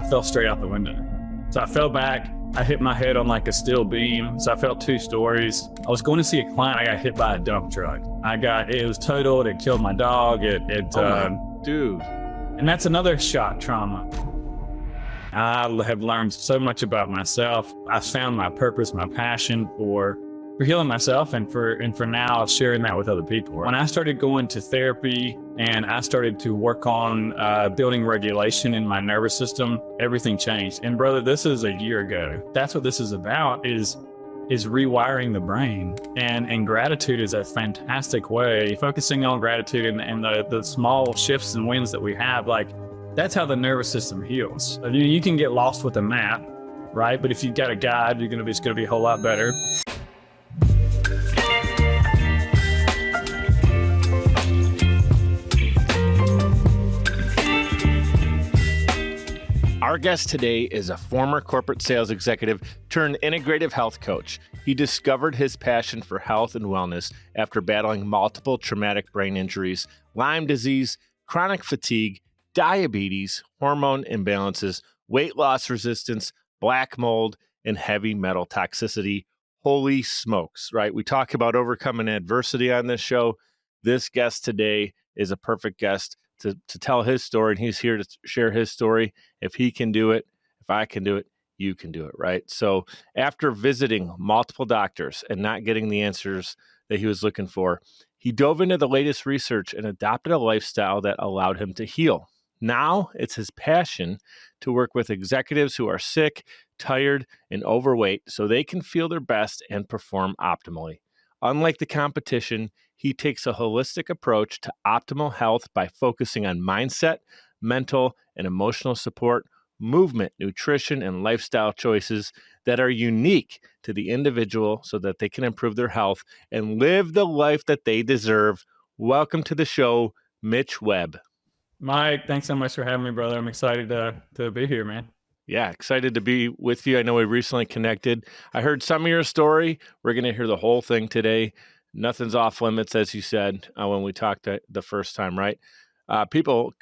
fell straight out the window. So I fell back. I hit my head on like a steel beam. So I fell 2 stories. I was going to see a client. I got hit by a dump truck. It was totaled. It killed my dog. Dude. And that's another shock trauma. I have learned so much about myself. I found my purpose, my passion for healing myself, and for now sharing that with other people. When I started going to therapy and I started to work on building regulation in my nervous system, everything changed. And brother, this is a year ago. That's what this is about, is rewiring the brain. And gratitude is a fantastic way. Focusing on gratitude and the small shifts and wins that we have, like, that's how the nervous system heals. You can get lost with a map, right? But if you've got a guide, it's gonna be a whole lot better. Our guest today is a former corporate sales executive turned integrative health coach. He discovered his passion for health and wellness after battling multiple traumatic brain injuries, Lyme disease, chronic fatigue, diabetes, hormone imbalances, weight loss resistance, black mold, and heavy metal toxicity. Holy smokes, right? We talk about overcoming adversity on this show. This guest today is a perfect guest to tell his story, and he's here to share his story. If he can do it, if I can do it, you can do it, right? So after visiting multiple doctors and not getting the answers that he was looking for, he dove into the latest research and adopted a lifestyle that allowed him to heal. Now it's his passion to work with executives who are sick, tired, and overweight so they can feel their best and perform optimally. Unlike the competition, he takes a holistic approach to optimal health by focusing on mindset, mental and emotional support, movement, nutrition, and lifestyle choices that are unique to the individual so that they can improve their health and live the life that they deserve. Welcome to the show, Mitch Webb. Mike, thanks so much for having me, brother. I'm excited to be here, man. Yeah, excited to be with you. I know we recently connected. I heard some of your story. We're going to hear the whole thing today. Nothing's off limits, as you said when we talked the first time, right? People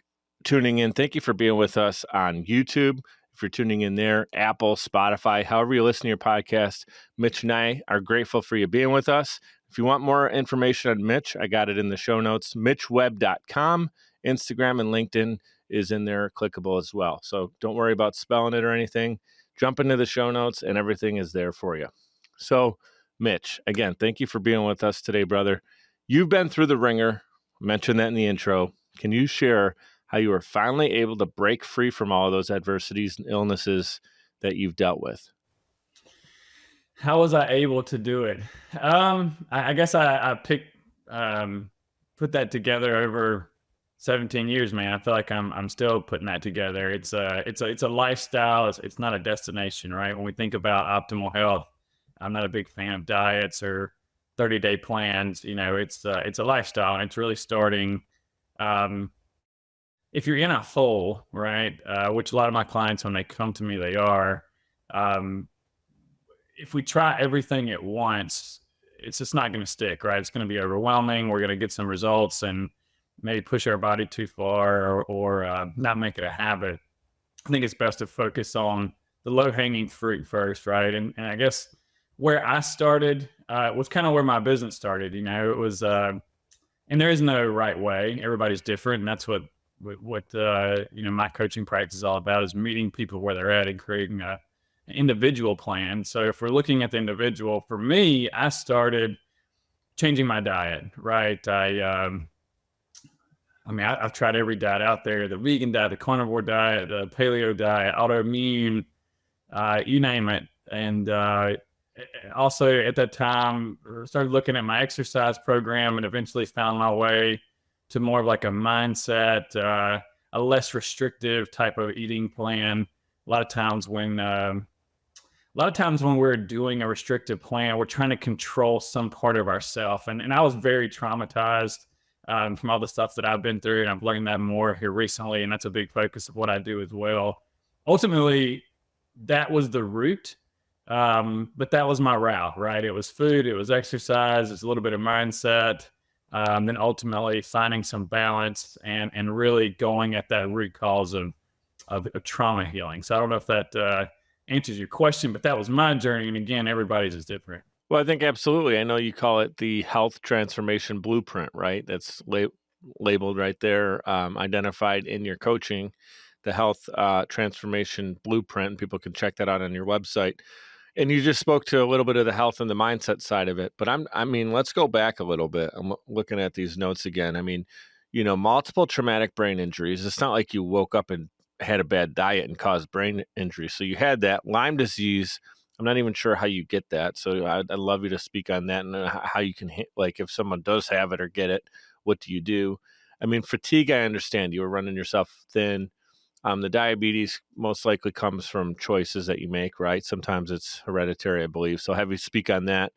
tuning in, thank you for being with us on YouTube. If you're tuning in there, Apple, Spotify, however you listen to your podcast, Mitch and I are grateful for you being with us. If you want more information on Mitch, I got it in the show notes, mitchwebb.com. Instagram and LinkedIn is in there, clickable as well. So don't worry about spelling it or anything. Jump into the show notes and everything is there for you. So Mitch, again, thank you for being with us today, brother. You've been through the ringer. I mentioned that in the intro. Can you share how you were finally able to break free from all of those adversities and illnesses that you've dealt with? How was I able to do it? I guess I put that together over 17 years, man. I feel like I'm still putting that together. It's a lifestyle. It's not a destination, right? When we think about optimal health, I'm not a big fan of diets or 30-day plans. It's a lifestyle, and it's really starting. If you're in a hole, right? Which a lot of my clients, when they come to me, they are. If we try everything at once, it's just not going to stick, right? It's going to be overwhelming. We're going to get some results and maybe push our body too far or not make it a habit. I think it's best to focus on the low-hanging fruit first, right? And I guess where I started was kind of where my business started. It was, and there is no right way. Everybody's different, and that's what my coaching practice is all about, is meeting people where they're at and creating an individual plan. So if we're looking at the individual, for me, I started changing my diet, right? I've tried every diet out there: the vegan diet, the carnivore diet, the paleo diet, autoimmune, you name it. And also at that time, started looking at my exercise program and eventually found my way to more of like a mindset, a less restrictive type of eating plan. A lot of times when we're doing a restrictive plan, we're trying to control some part of ourselves. And I was very traumatized from all the stuff that I've been through, and I've learned that more here recently, and that's a big focus of what I do as well. Ultimately, that was the root, but that was my route, right? It was food, it was exercise, it's a little bit of mindset, then ultimately finding some balance and really going at that root cause of of trauma healing. So I don't know if that answers your question, but that was my journey. And again, everybody's is different. Well, I think absolutely. I know you call it the health transformation blueprint, right? That's labeled right there, identified in your coaching, the health transformation blueprint. People can check that out on your website. And you just spoke to a little bit of the health and the mindset side of it. But I mean, let's go back a little bit. I'm looking at these notes again. I mean, multiple traumatic brain injuries. It's not like you woke up and had a bad diet and caused brain injury. So you had that. Lyme disease. I'm not even sure how you get that. So I'd love you to speak on that and how you can, like, if someone does have it or get it, what do you do? I mean, fatigue, I understand. You were running yourself thin. The diabetes most likely comes from choices that you make, right? Sometimes it's hereditary, I believe. So have you speak on that.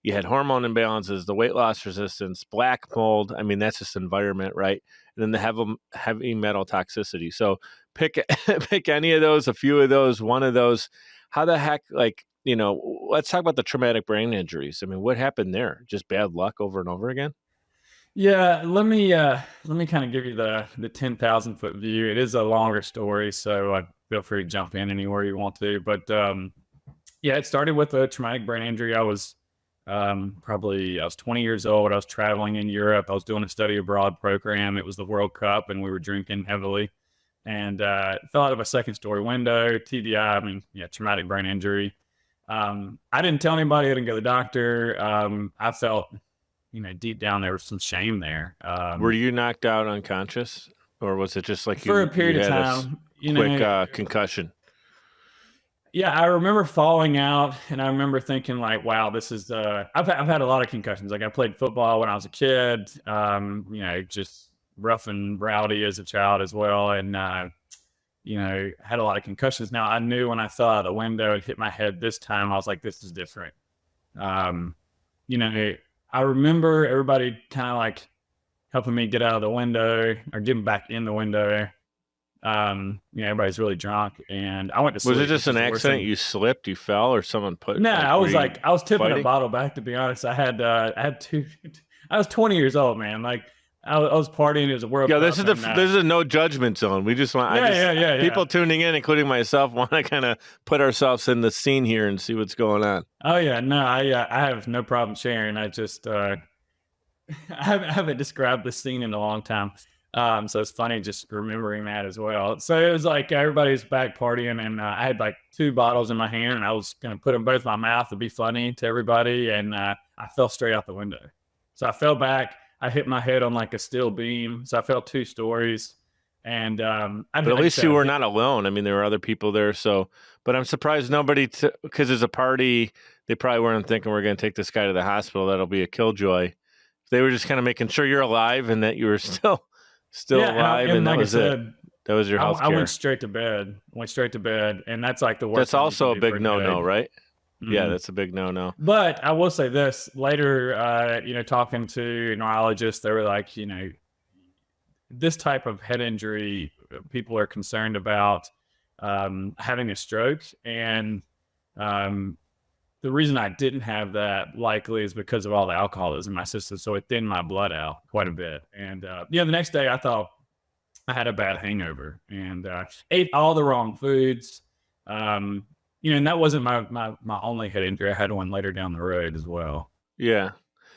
You had hormone imbalances, the weight loss resistance, black mold. I mean, that's just environment, right? And then the heavy metal toxicity. So pick any of those, a few of those, one of those. How the heck, let's talk about the traumatic brain injuries. I mean, what happened there? Just bad luck over and over again? Yeah, let me kind of give you the 10,000-foot view. It is a longer story, so feel free to jump in anywhere you want to. But yeah, it started with a traumatic brain injury. I was 20 years old. I was traveling in Europe. I was doing a study abroad program. It was the World Cup, and we were drinking heavily, and fell out of a second story window. TBI. I mean, yeah, traumatic brain injury. I didn't tell anybody. I didn't go to the doctor. I felt, deep down there was some shame there. Were you knocked out unconscious, or was it just like for a period of time? Quick concussion. Yeah, I remember falling out, and I remember thinking, like, wow, this is I've had a lot of concussions. Like, I played football when I was a kid. Just rough and rowdy as a child as well, and had a lot of concussions. Now, I knew when I fell out of the window and hit my head this time, I was like, this is different. I remember everybody kind of like helping me get out of the window or getting back in the window. Everybody's really drunk, and I went to sleep. Was it just an accident? You slipped, you fell, or someone put? No, I was tipping a bottle back. To be honest, I had two. I was 20 years old, man. Like I was partying. It was a World Cup. Yeah, this is a no judgment zone. We just want. People tuning in, including myself, want to kind of put ourselves in the scene here and see what's going on. Oh yeah, no, I have no problem sharing. I just I haven't described this scene in a long time. So it's funny just remembering that as well. So it was like everybody's back partying, and I had like 2 bottles in my hand, and I was going to put them both in my mouth to be funny to everybody. And I fell straight out the window. So I fell back. I hit my head on like a steel beam. So I fell 2 stories. And but at least you were not alone. I mean, there were other people there. So, but I'm surprised nobody, because it's a party, they probably weren't thinking we're going to take this guy to the hospital. That'll be a killjoy. They were just kind of making sure you're alive and that you were still alive, and that was it. That was your health care. I went straight to bed. And that's like the worst. That's also a big no-no, right? Mm-hmm. Yeah, that's a big no-no. But I will say this, later, talking to neurologists, they were like, this type of head injury, people are concerned about having a stroke. And the reason I didn't have that likely is because of all the alcoholism in my system. So it thinned my blood out quite a bit. And the next day I thought I had a bad hangover and ate all the wrong foods. And that wasn't my only head injury. I had one later down the road as well. Yeah.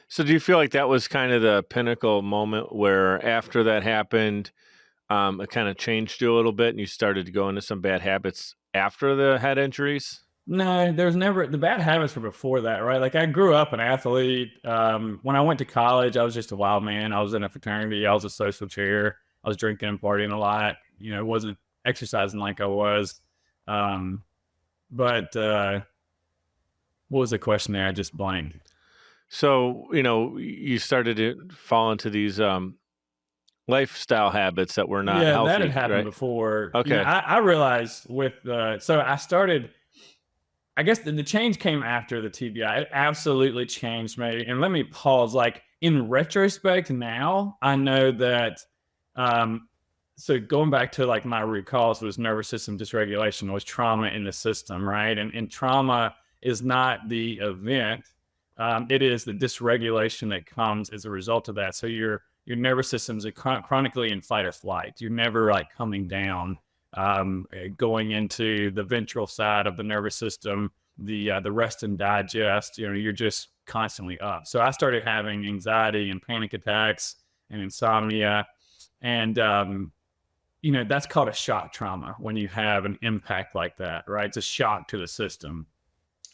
So do you feel like that was kind of the pinnacle moment where after that happened, it kind of changed you a little bit and you started to go into some bad habits after the head injuries? No, there's never, the bad habits were before that, right? Like I grew up an athlete. When I went to college, I was just a wild man. I was in a fraternity. I was a social chair. I was drinking and partying a lot. Wasn't exercising like I was. But what was the question there? I just blanked. So, you started to fall into these lifestyle habits that were not healthy. Yeah, that had happened right? before. Okay. I realized so I started, I guess the change came after the TBI. It absolutely changed me. And let me pause, like in retrospect now, I know that, so going back to like my root cause was nervous system dysregulation, was trauma in the system, right? And trauma is not the event. It is the dysregulation that comes as a result of that. So your nervous system's chronically in fight or flight. You're never like coming down going into the ventral side of the nervous system, the rest and digest. You're just constantly up. So I started having anxiety and panic attacks and insomnia, and that's called a shock trauma when you have an impact like that, right? It's a shock to the system.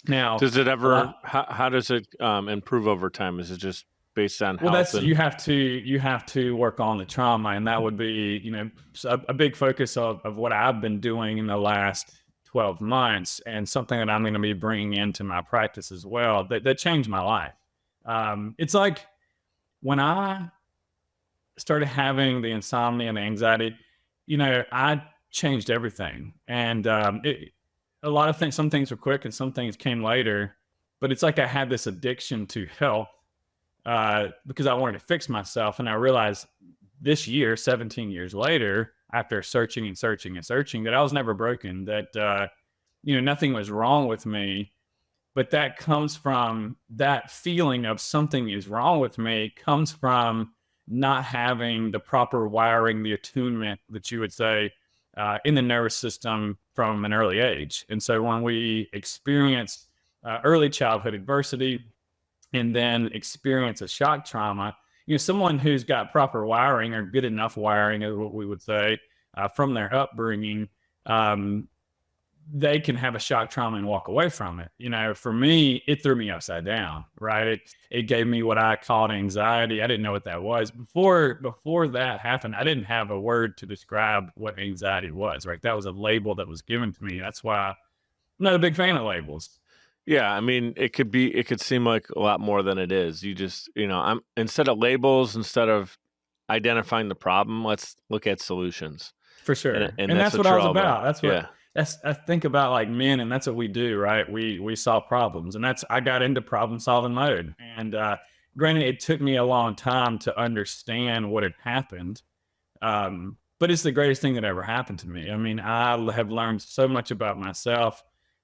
Now, does it ever? How does it improve over time? Is it just based on well, health? you have to work on the trauma, and that would be a big focus of what I've been doing in the last 12 months, and something that I'm going to be bringing into my practice as well. That changed my life. It's like when I started having the insomnia and the anxiety, I changed everything. And a lot of things, some things were quick and some things came later, but it's like I had this addiction to health because I wanted to fix myself. And I realized this year, 17 years later, after searching and searching and searching, that I was never broken, that, nothing was wrong with me. But that comes from that feeling of something is wrong with me, comes from not having the proper wiring, the attunement that you would say in the nervous system from an early age. And so when we experience early childhood adversity and then experience a shock trauma, someone who's got proper wiring or good enough wiring is what we would say from their upbringing, they can have a shock trauma and walk away from it. For me, it threw me upside down, right? It gave me what I called anxiety. I didn't know what that was. Before that happened, I didn't have a word to describe what anxiety was, right? That was a label that was given to me. That's why I'm not a big fan of labels. Yeah, I mean, it could seem like a lot more than it is. You just, I'm instead of labels, instead of identifying the problem, let's look at solutions. For sure. And that's what I was about. That's what I think about, like men, and that's what we do, right? We solve problems, and I got into problem solving mode. And granted, it took me a long time to understand what had happened, but it's the greatest thing that ever happened to me. I mean, I have learned so much about myself.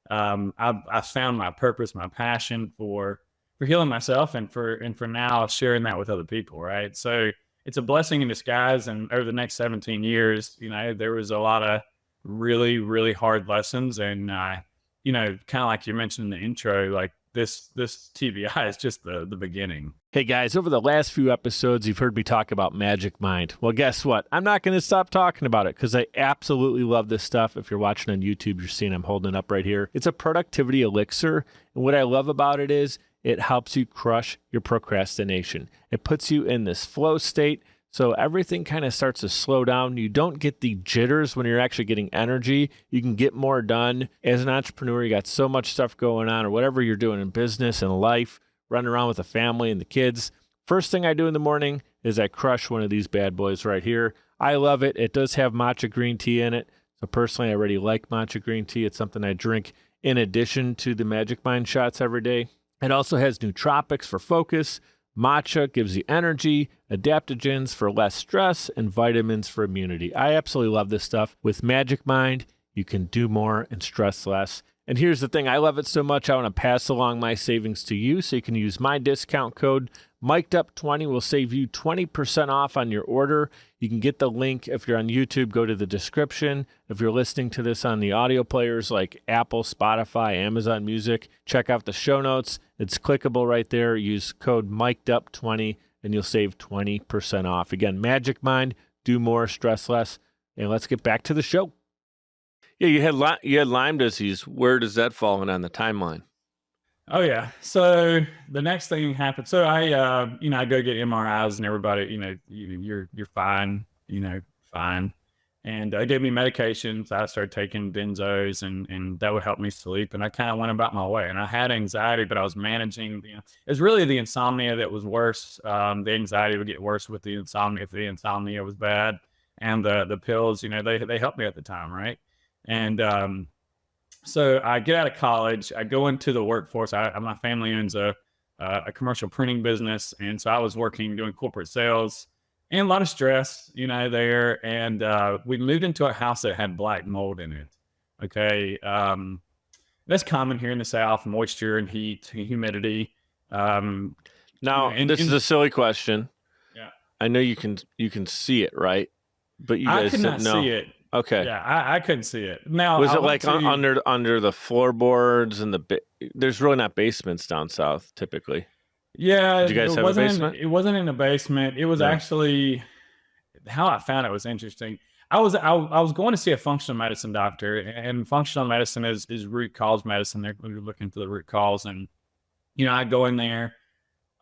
I found my purpose, my passion for healing myself, and for now sharing that with other people, right? So it's a blessing in disguise. And over the next 17 years, there was a lot of really, really hard lessons. And, kind of like you mentioned in the intro, like this TBI is just the beginning. Hey guys, over the last few episodes, you've heard me talk about Magic Mind. Well, guess what? I'm not going to stop talking about it because I absolutely love this stuff. If you're watching on YouTube, you're seeing I'm holding it up right here. It's a productivity elixir. And what I love about it is it helps you crush your procrastination. It puts you in this flow state. So everything kind of starts to slow down. You don't get the jitters when you're actually getting energy. You can get more done. As an entrepreneur, you got so much stuff going on, or whatever you're doing in business and life, running around with the family and the kids. First thing I do in the morning is I crush one of these bad boys right here. I love it. It does have matcha green tea in it. So personally, I already like matcha green tea. It's something I drink in addition to the Magic Mind shots every day. It also has nootropics for focus. Matcha gives you energy, adaptogens for less stress, and vitamins for immunity. I absolutely love this stuff. With Magic Mind, you can do more and stress less. And here's the thing, I love it so much, I want to pass along my savings to you, so you can use my discount code. MikeDup20 will save you 20% off on your order. You can get the link if you're on YouTube, go to the description. If you're listening to this on the audio players like Apple, Spotify, Amazon Music, check out the show notes. It's clickable right there. Use code MikeDup20 and you'll save 20% off. Again, Magic Mind, do more, stress less. And let's get back to the show. Yeah, you had Lyme disease. Where does that fall in on the timeline? Oh yeah. So the next thing happened. So I go get MRIs, and everybody, you're fine, fine. And they gave me medications. I started taking benzos, and that would help me sleep. And I kind of went about my way. And I had anxiety, but I was managing. It was really the insomnia that was worse. The anxiety would get worse with the insomnia if the insomnia was bad, and the pills, they helped me at the time, right? And so I get out of college, I go into the workforce. My family owns a commercial printing business. And so I was doing corporate sales, and a lot of stress, there. And we moved into a house that had black mold in it. Okay. That's common here in the South, moisture and heat, humidity. This is a silly question. Yeah. I know you can see it, right? But you guys I could not see it. Okay. Yeah, I couldn't see it. Now, Was I it went like to, under the floorboards and there's really not basements down south typically. yeah, Did you guys have a basement? it wasn't in the basement. It was No. actually how I found it was interesting. I was going to see a functional medicine doctor, and functional medicine is root cause medicine. They're looking for the root cause, and I go in there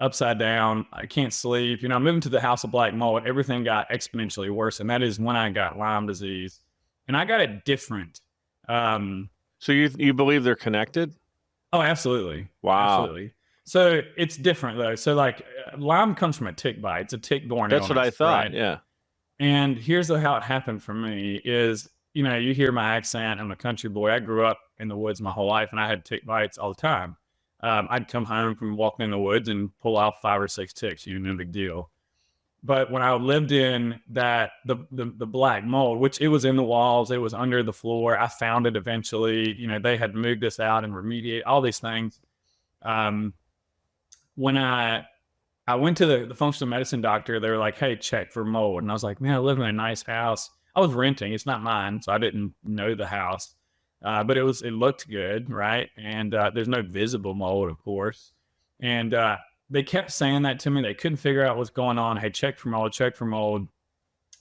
upside down. I can't sleep. I'm moving to the house of black mold. Everything got exponentially worse, and that is when I got Lyme disease, and I got it different. Um, So you believe they're connected? oh, absolutely, Wow. absolutely. So it's different though. So like Lyme comes from a tick bite. It's a tick-borne That's what I illness, thought. right? Yeah. And here's how it happened for me is, you hear my accent. I'm a country boy. I grew up in the woods my whole life, and I had tick bites all the time. I'd come home from walking in the woods and pull off 5 or 6 ticks, no big deal. But when I lived in the black mold, which it was in the walls, it was under the floor. I found it eventually. They had moved us out and remediate all these things. Um, when I went to the functional medicine doctor. They were like, "Hey, check for mold." And I was like, "Man, I live in a nice house." I was renting. It's not mine, so I didn't know the house. But it looked good, right? And there's no visible mold, of course. And they kept saying that to me. They couldn't figure out what's going on. Hey, check for mold, check for mold.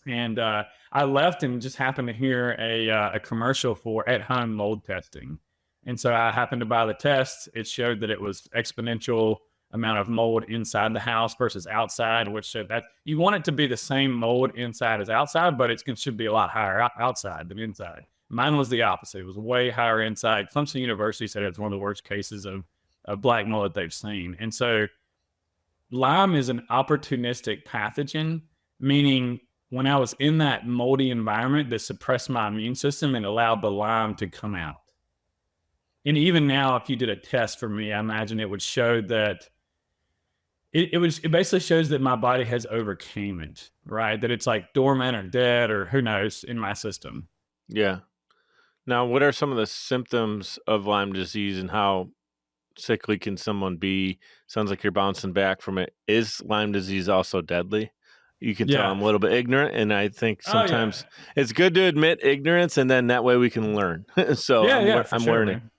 And I left and just happened to hear a commercial for at-home mold testing. And so I happened to buy the test. It showed that it was exponential amount of mold inside the house versus outside, which showed that you want it to be the same mold inside as outside, but it should be a lot higher outside than inside. Mine was the opposite. It was way higher inside. Clemson University said it's one of the worst cases of black mold that they've seen. And so Lyme is an opportunistic pathogen, meaning when I was in that moldy environment that suppressed my immune system and allowed the Lyme to come out. And even now, if you did a test for me, I imagine it would show that it basically shows that my body has overcame it, right? That it's like dormant or dead or who knows in my system. Yeah. Now, what are some of the symptoms of Lyme disease and how sickly can someone be? Sounds like you're bouncing back from it. Is Lyme disease also deadly? You can tell Yeah. I'm a little bit ignorant, and I think Oh, yeah. sometimes it's good to admit ignorance, and then that way we can learn. So Yeah, for I'm sure, learning. man.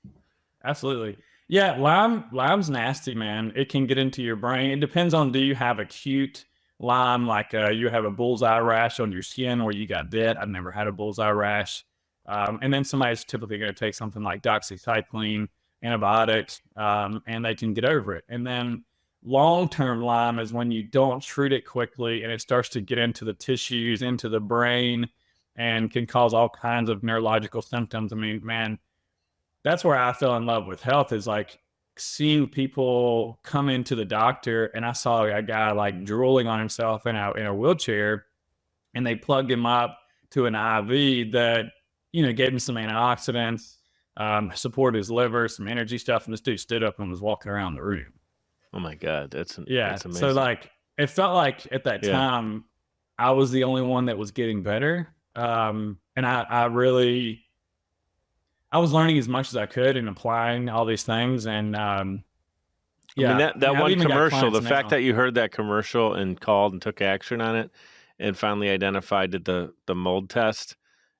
Absolutely. Yeah, Lyme's nasty, man. It can get into your brain. It depends on, do you have acute Lyme, like you have a bullseye rash on your skin or you got bit. I've never had a bullseye rash. And then somebody's typically going to take something like doxycycline, antibiotics, and they can get over it. And then long-term Lyme is when you don't treat it quickly and it starts to get into the tissues, into the brain, and can cause all kinds of neurological symptoms. I mean, man, that's where I fell in love with health, is like seeing people come into the doctor, and I saw a guy like drooling on himself in a wheelchair, and they plugged him up to an IV that, gave him some antioxidants, supported his liver, some energy stuff. And this dude stood up and was walking around the room. Oh my God, that's Yeah. amazing. So like, it felt like at that time I was the only one that was getting better. And I was learning as much as I could and applying all these things. And I mean, that one commercial, the fact that you heard that commercial and called and took action on it and finally identified the mold test,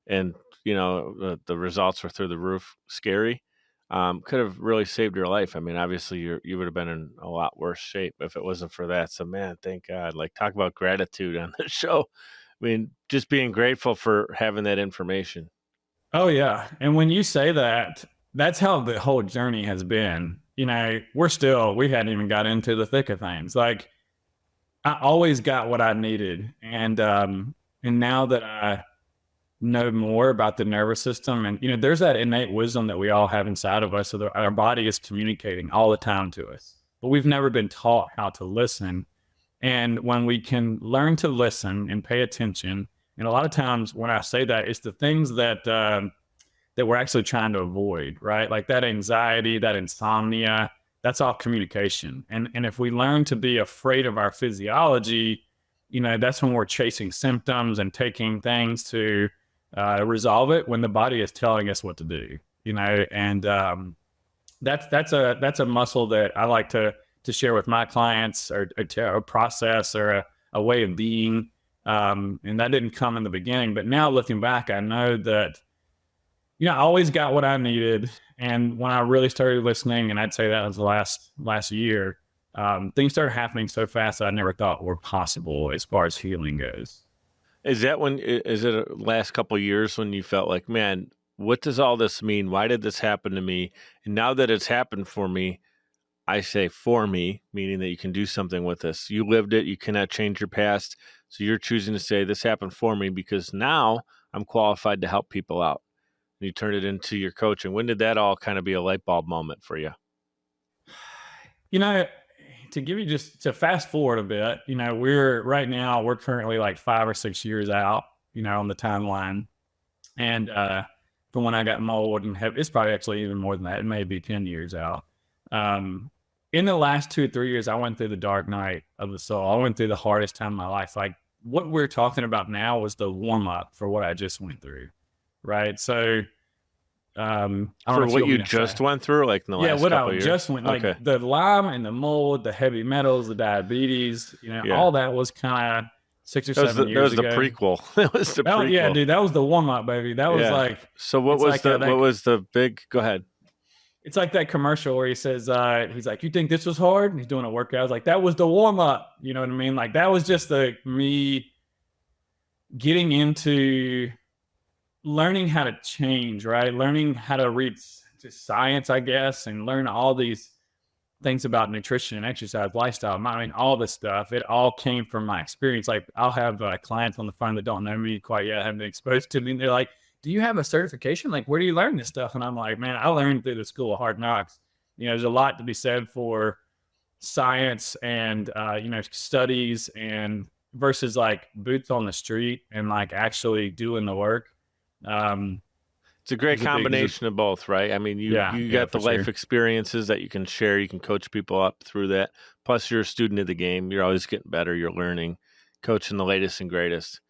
and the results were through the roof, scary, could have really saved your life. I mean, obviously you would have been in a lot worse shape if it wasn't for that. So man, thank God. Like, talk about gratitude on the show. I mean, just being grateful for having that information. Oh yeah. And when you say that, that's how the whole journey has been. We hadn't even got into the thick of things. Like, I always got what I needed. And now that I know more about the nervous system, and there's that innate wisdom that we all have inside of us, so that our body is communicating all the time to us, but we've never been taught how to listen. And when we can learn to listen and pay attention, and a lot of times when I say that, it's the things that we're actually trying to avoid, right? Like that anxiety, that insomnia, that's all communication. And if we learn to be afraid of our physiology, that's when we're chasing symptoms and taking things to resolve it, when the body is telling us what to do, and that's a muscle that I like to share with my clients, or a process, or a way of being. And that didn't come in the beginning, but now looking back, I know that, I always got what I needed. And when I really started listening, and I'd say that was the last year, things started happening so fast that I never thought were possible as far as healing goes. Is it last couple of years when you felt like, man, what does all this mean? Why did this happen to me? And now that it's happened for me, I say for me, meaning that you can do something with this. You lived it. You cannot change your past. So you're choosing to say this happened for me because now I'm qualified to help people out. And you turn it into your coaching. When did that all kind of be a light bulb moment for you? To give you just to fast forward a bit, we're currently like 5 or 6 years out, on the timeline. And from when I got mold it's probably actually even more than that. It may be 10 years out. In the last 2 or 3 years, I went through the dark night of the soul. I went through the hardest time of my life. Like what we're talking about now was the warm up for what I just went through. Right. So, for what you just went through, like in the last couple of years? Just went, like the Lyme and the mold, the heavy metals, the diabetes, all that was kind of 6 or 7 years ago. That was the prequel. That was the prequel. Yeah, dude, that was the warm up, baby. That was like. So what was the big? Go ahead. It's like that commercial where he says, he's like, "You think this was hard?" And he's doing a workout. I was like, that was the warm up. You know what I mean? Like that was just me getting into learning how to change, right? Learning how to read just science, I guess, and learn all these things about nutrition and exercise, lifestyle. I mean, all this stuff, it all came from my experience. Like I'll have clients on the phone that don't know me quite yet, haven't been exposed to me. And they're like, "Do you have a certification? Like, where do you learn this stuff?" And I'm like, "Man, I learned through the school of hard knocks." There's a lot to be said for science and, studies and versus like boots on the street and like actually doing the work. It's a great combination of both, right? I mean, you got the life experiences that you can share. You can coach people up through that. Plus, you're a student of the game. You're always getting better. You're learning, coaching the latest and greatest.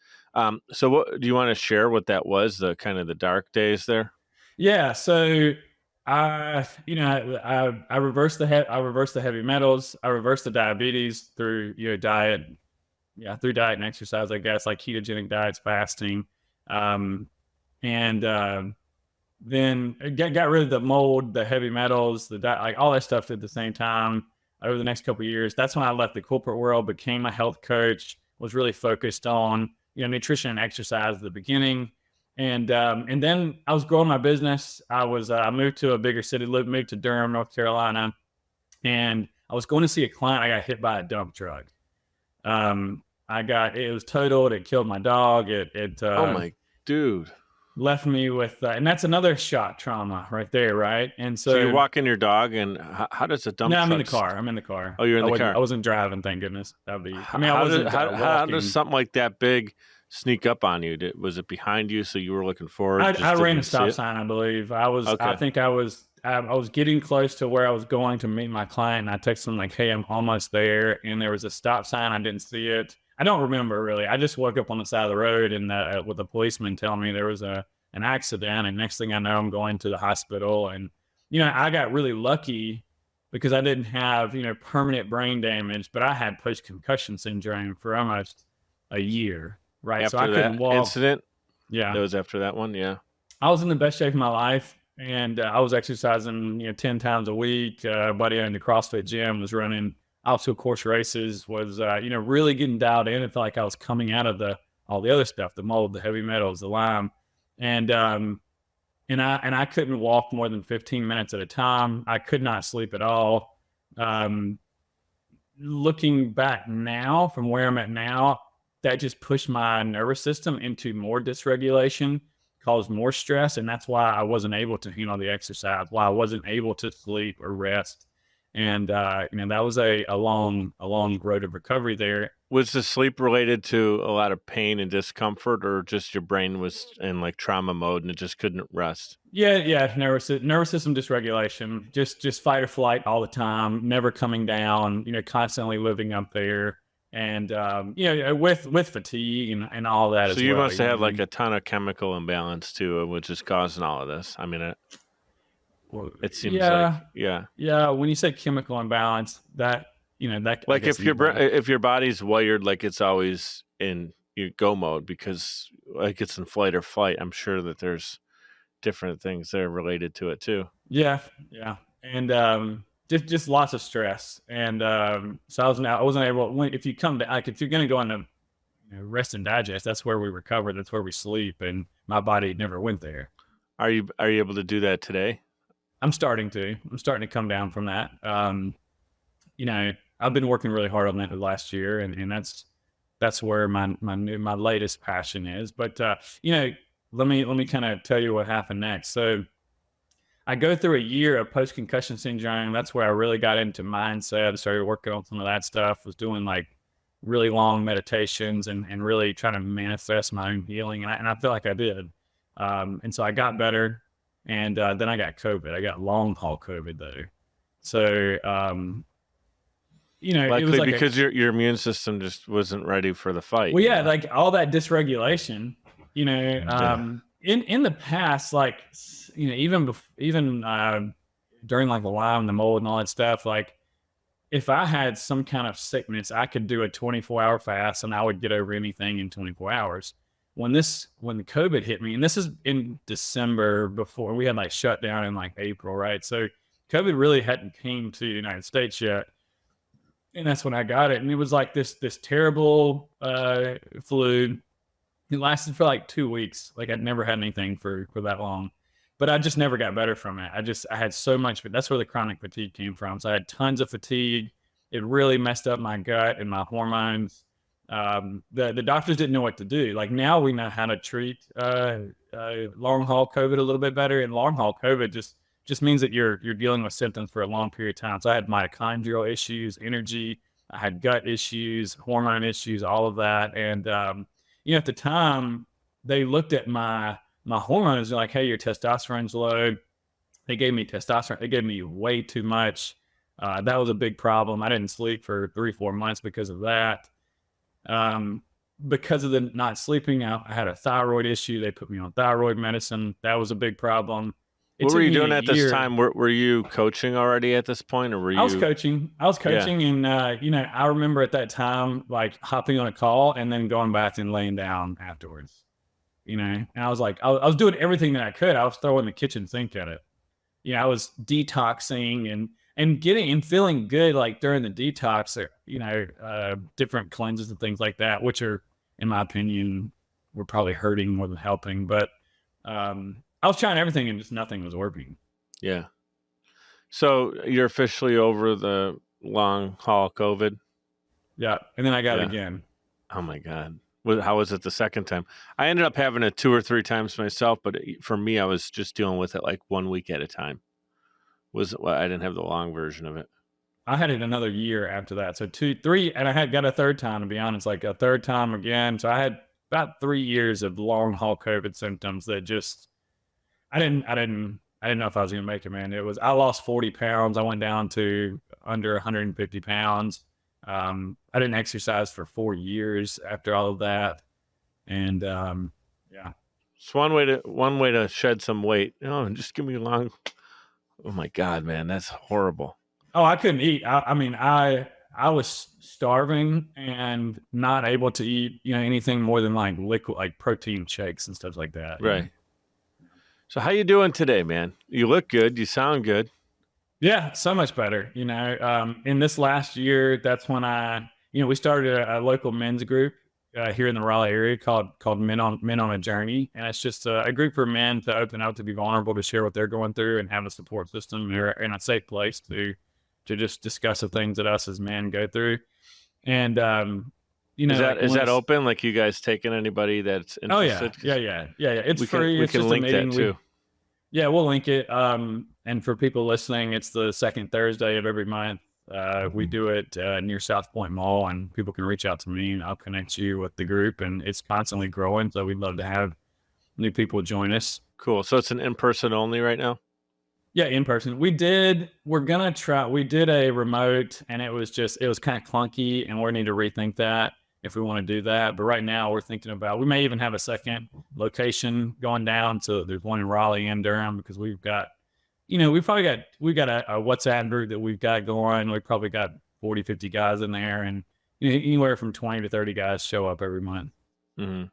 So what do you want to share what that was, the kind of the dark days there? Yeah. So I reversed the heavy metals. I reversed the diabetes through, diet. Yeah. Through diet and exercise, I guess, like ketogenic diets, fasting. Then got rid of the mold, the heavy metals, like all that stuff at the same time over the next couple of years. That's when I left the corporate world, became a health coach, was really focused on, nutrition and exercise at the beginning. And then I was growing my business. I moved to a bigger city, moved to Durham, North Carolina. And I was going to see a client. I got hit by a dump truck. It was totaled. It killed my dog. Oh my dude. Left me with, and that's another shock trauma right there, right? And so you're walking your dog, and how does a dump truck? No, I'm in the car. Oh, you're in the car. I wasn't driving, thank goodness. That'd be. I mean, how does something like that big sneak up on you? Was it behind you, so you were looking forward? I ran a stop sign, I believe. I think I was getting close to where I was going to meet my client, and I texted him like, "Hey, I'm almost there," and there was a stop sign. I didn't see it. I don't remember really. I just woke up on the side of the road and with a policeman telling me there was an accident. And next thing I know, I'm going to the hospital. And, I got really lucky because I didn't have, permanent brain damage, but I had post-concussion syndrome for almost a year, right? After so I couldn't walk. Incident? Yeah. That was after that one, yeah. I was in the best shape of my life. And I was exercising, 10 times a week. A buddy owned a CrossFit gym, was running obstacle course races, was, really getting dialed in. It felt like I was coming out of all the other stuff, the mold, the heavy metals, the Lyme. And I couldn't walk more than 15 minutes at a time. I could not sleep at all. Looking back now from where I'm at now, that just pushed my nervous system into more dysregulation, caused more stress. And that's why I wasn't able to, the exercise, why I wasn't able to sleep or rest. And, that was a long road of recovery there. Was the sleep related to a lot of pain and discomfort, or just your brain was in like trauma mode and it just couldn't rest? Yeah. Nervous system dysregulation, just fight or flight all the time, never coming down, constantly living up there. And, with fatigue and all that as well. So you must have had like a ton of chemical imbalance too, which is causing all of this. I mean, it seems like, yeah. Yeah. When you say chemical imbalance, that, that like if your body's wired like it's always in your go mode, because like it's in flight or flight. I'm sure that there's different things that are related to it too. Yeah, yeah, and just lots of stress, and so I wasn't able. If you come to like if you're going to go into rest and digest, that's where we recover. That's where we sleep, and my body never went there. Are you able to do that today? I'm starting to come down from that. I've been working really hard on that the last year, and that's where my latest passion is. But let me kind of tell you what happened next. So I go through a year of post concussion syndrome. That's where I really got into mindset. I started working on some of that stuff. Was doing like really long meditations and really trying to manifest my own healing. And I feel like I did. And so I got better. And then I got COVID. I got long haul COVID though. So, Likely it was like because your immune system just wasn't ready for the fight. Well, yeah, like all that dysregulation, in the past, like, even during like the Lyme, the mold and all that stuff, like if I had some kind of sickness, I could do a 24-hour fast and I would get over anything in 24 hours. When the COVID hit me, and this is in December, before we had like shut down in like April, right? So COVID really hadn't came to the United States yet. And that's when I got it. And it was like this terrible flu. It lasted for like 2 weeks. Like I'd never had anything for that long. But I just never got better from it. I had so much, but that's where the chronic fatigue came from. So I had tons of fatigue. It really messed up my gut and my hormones. The doctors didn't know what to do. Like now we know how to treat long haul COVID a little bit better. And long haul COVID just means that you're dealing with symptoms for a long period of time. So I had mitochondrial issues, energy, I had gut issues, hormone issues, all of that. And at the time they looked at my hormones and like, hey, your testosterone's low. They gave me testosterone. They gave me way too much. That was a big problem. I didn't sleep for 3-4 months because of that. Because of the not sleeping, I had a thyroid issue. They put me on thyroid medicine. That was a big problem. What were you doing at this time? Were you coaching already at this point, or were you? I was coaching, and I remember at that time like hopping on a call and then going back and laying down afterwards. And I was like, I was doing everything that I could. I was throwing the kitchen sink at it. I was detoxing and getting and feeling good like during the detox. Different cleanses and things like that, which are, in my opinion, were probably hurting more than helping. But I was trying everything and just nothing was working. Yeah. So you're officially over the long haul COVID? Yeah. And then I got it again. Oh my God. How was it the second time? I ended up having it 2 or 3 times myself, but for me, I was just dealing with it like 1 week at a time. I didn't have the long version of it. I had it another year after that. So 2, 3, and I had got a third time, to be honest, like a third time again. So I had about 3 years of long haul COVID symptoms that just, I didn't know if I was going to make it, man. I lost 40 pounds. I went down to under 150 pounds. I didn't exercise for 4 years after all of that. And, yeah. It's one way to shed some weight. Just give me long. Oh my God, man. That's horrible. Oh, I couldn't eat. I was starving and not able to eat, anything more than like liquid, like protein shakes and stuff like that. Right. So how you doing today, man? You look good. You sound good. Yeah, so much better. In this last year, that's when we started a local men's group here in the Raleigh area called Men on a Journey, and it's just a group for men to open up, to be vulnerable, to share what they're going through, and have a support system in a safe place to just discuss the things that us as men go through. And is that open? Like you guys taking anybody that's interested? Oh yeah. It's free. We can link that too. Yeah, we'll link it. And for people listening, it's the second Thursday of every month. We do it near South Point Mall, and people can reach out to me and I'll connect you with the group, and it's constantly growing. So we'd love to have new people join us. Cool. So it's an in-person only right now? Yeah, in person. We did a remote, and it was kind of clunky, and we need to rethink that if we want to do that. But right now we're thinking about, we may even have a second location going down. So there's one in Raleigh and Durham, because we've got, we've got a WhatsApp group that we've got going. We've probably got 40, 50 guys in there, and anywhere from 20 to 30 guys show up every month. Mm-hmm.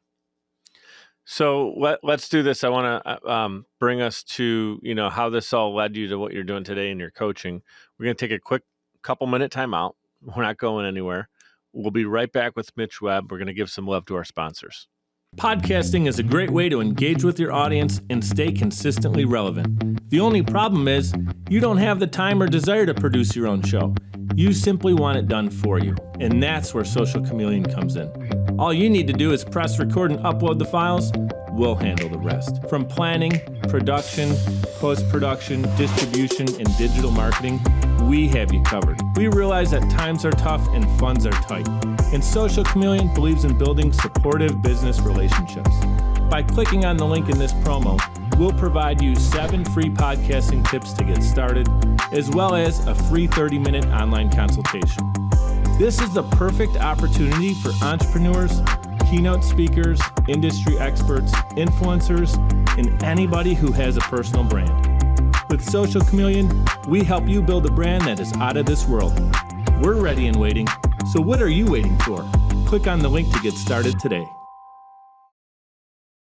So let's do this. I want to bring us to, how this all led you to what you're doing today in your coaching. We're going to take a quick couple-minute time out. We're not going anywhere. We'll be right back with Mitch Webb. We're going to give some love to our sponsors. Podcasting is a great way to engage with your audience and stay consistently relevant. The only problem is you don't have the time or desire to produce your own show. You simply want it done for you, and that's where Social Chameleon comes in. All you need to do is press record and upload the files. We'll handle the rest. From planning, production, post-production, distribution, and digital marketing, we have you covered. We realize that times are tough and funds are tight, and Social Chameleon believes in building supportive business relationships. By clicking on the link in this promo, we'll provide you 7 free podcasting tips to get started, as well as a free 30-minute online consultation. This is the perfect opportunity for entrepreneurs, keynote speakers, industry experts, influencers, and anybody who has a personal brand. With Social Chameleon, we help you build a brand that is out of this world. We're ready and waiting, so what are you waiting for? Click on the link to get started today.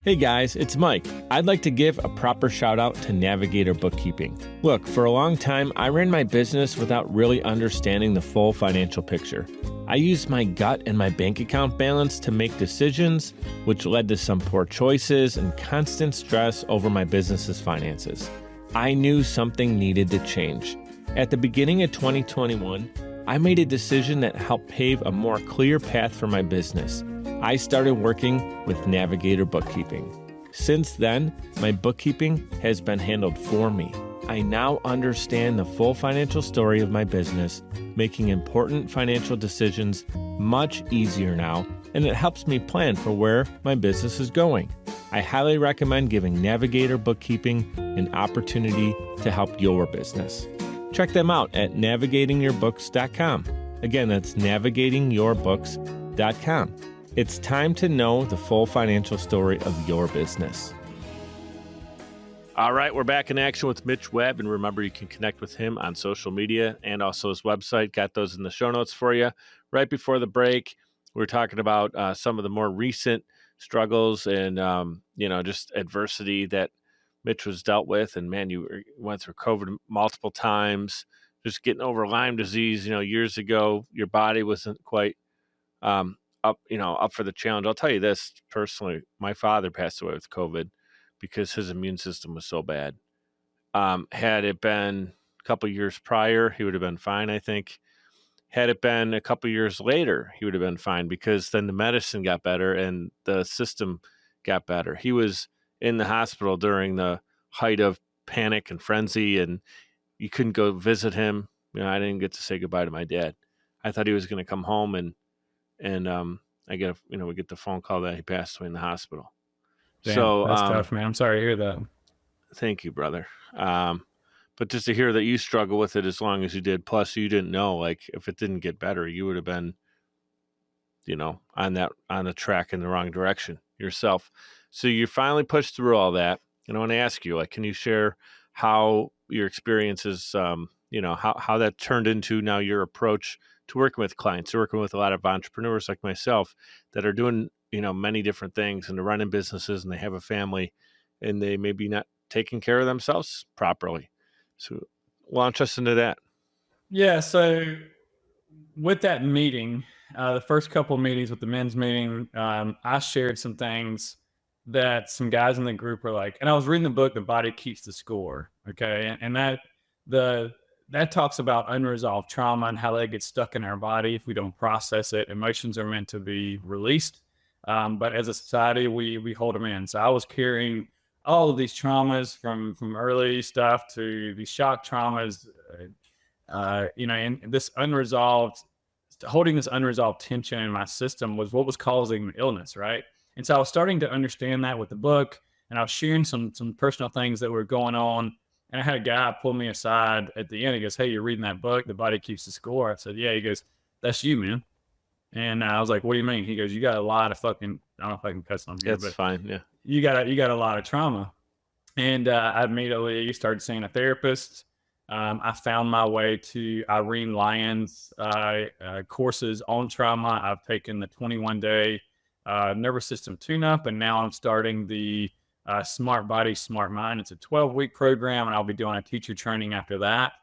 Hey guys, it's Mike. I'd like to give a proper shout out to Navigator Bookkeeping. Look, for a long time, I ran my business without really understanding the full financial picture. I used my gut and my bank account balance to make decisions, which led to some poor choices and constant stress over my business's finances. I knew something needed to change. At the beginning of 2021, I made a decision that helped pave a more clear path for my business. I started working with Navigator Bookkeeping. Since then, my bookkeeping has been handled for me. I now understand the full financial story of my business, making important financial decisions much easier now, and it helps me plan for where my business is going. I highly recommend giving Navigator Bookkeeping an opportunity to help your business. Check them out at navigatingyourbooks.com. Again, that's navigatingyourbooks.com. It's time to know the full financial story of your business. All right, we're back in action with Mitch Webb, and remember, you can connect with him on social media and also his website. Got those in the show notes for you. Right before the break, we were talking about some of the more recent struggles and just adversity that Mitch was dealt with. And man, you went through COVID multiple times, just getting over Lyme disease. Years ago, your body wasn't quite up for the challenge. I'll tell you this personally: my father passed away with COVID because his immune system was so bad. Had it been a couple years prior, he would have been fine, I think. Had it been a couple years later, he would have been fine because then the medicine got better and the system got better. He was in the hospital during the height of panic and frenzy, and you couldn't go visit him. I didn't get to say goodbye to my dad. I thought he was going to come home, and we get the phone call that he passed away in the hospital. Damn, so that's tough, man. I'm sorry to hear that. Thank you, brother. But just to hear that you struggle with it as long as you did, plus you didn't know, like, if it didn't get better, you would have been, on the track in the wrong direction yourself. So you finally pushed through all that. And I want to ask you, can you share how your experiences, how that turned into now your approach to working with clients, working with a lot of entrepreneurs like myself that are doing, many different things, and they're running businesses and they have a family and they may be not taking care of themselves properly. So launch us into that. Yeah. So with that meeting, the first couple of meetings with the men's meeting, I shared some things that some guys in the group were like, and I was reading the book, The Body Keeps the Score. Okay. And that talks about unresolved trauma and how that gets stuck in our body if we don't process it. Emotions are meant to be released. But as a society, we hold them in. So I was carrying all of these traumas from early stuff to these shock traumas, and this holding this unresolved tension in my system was what was causing the illness, right? And so I was starting to understand that with the book, and I was sharing some personal things that were going on. And I had a guy pull me aside at the end. He goes, "Hey, you're reading that book, The Body Keeps the Score?" I said, "Yeah." He goes, "That's you, man." And I was like, "What do you mean?" He goes, "You got a lot of fucking," I don't know if I can cuss on here, That's fine. Yeah. You got a lot of trauma. And I immediately started seeing a therapist. I found my way to Irene Lyon's courses on trauma. I've taken the 21-day nervous system tune-up, and now I'm starting the Smart Body, Smart Mind. It's a 12-week program, and I'll be doing a teacher training after that.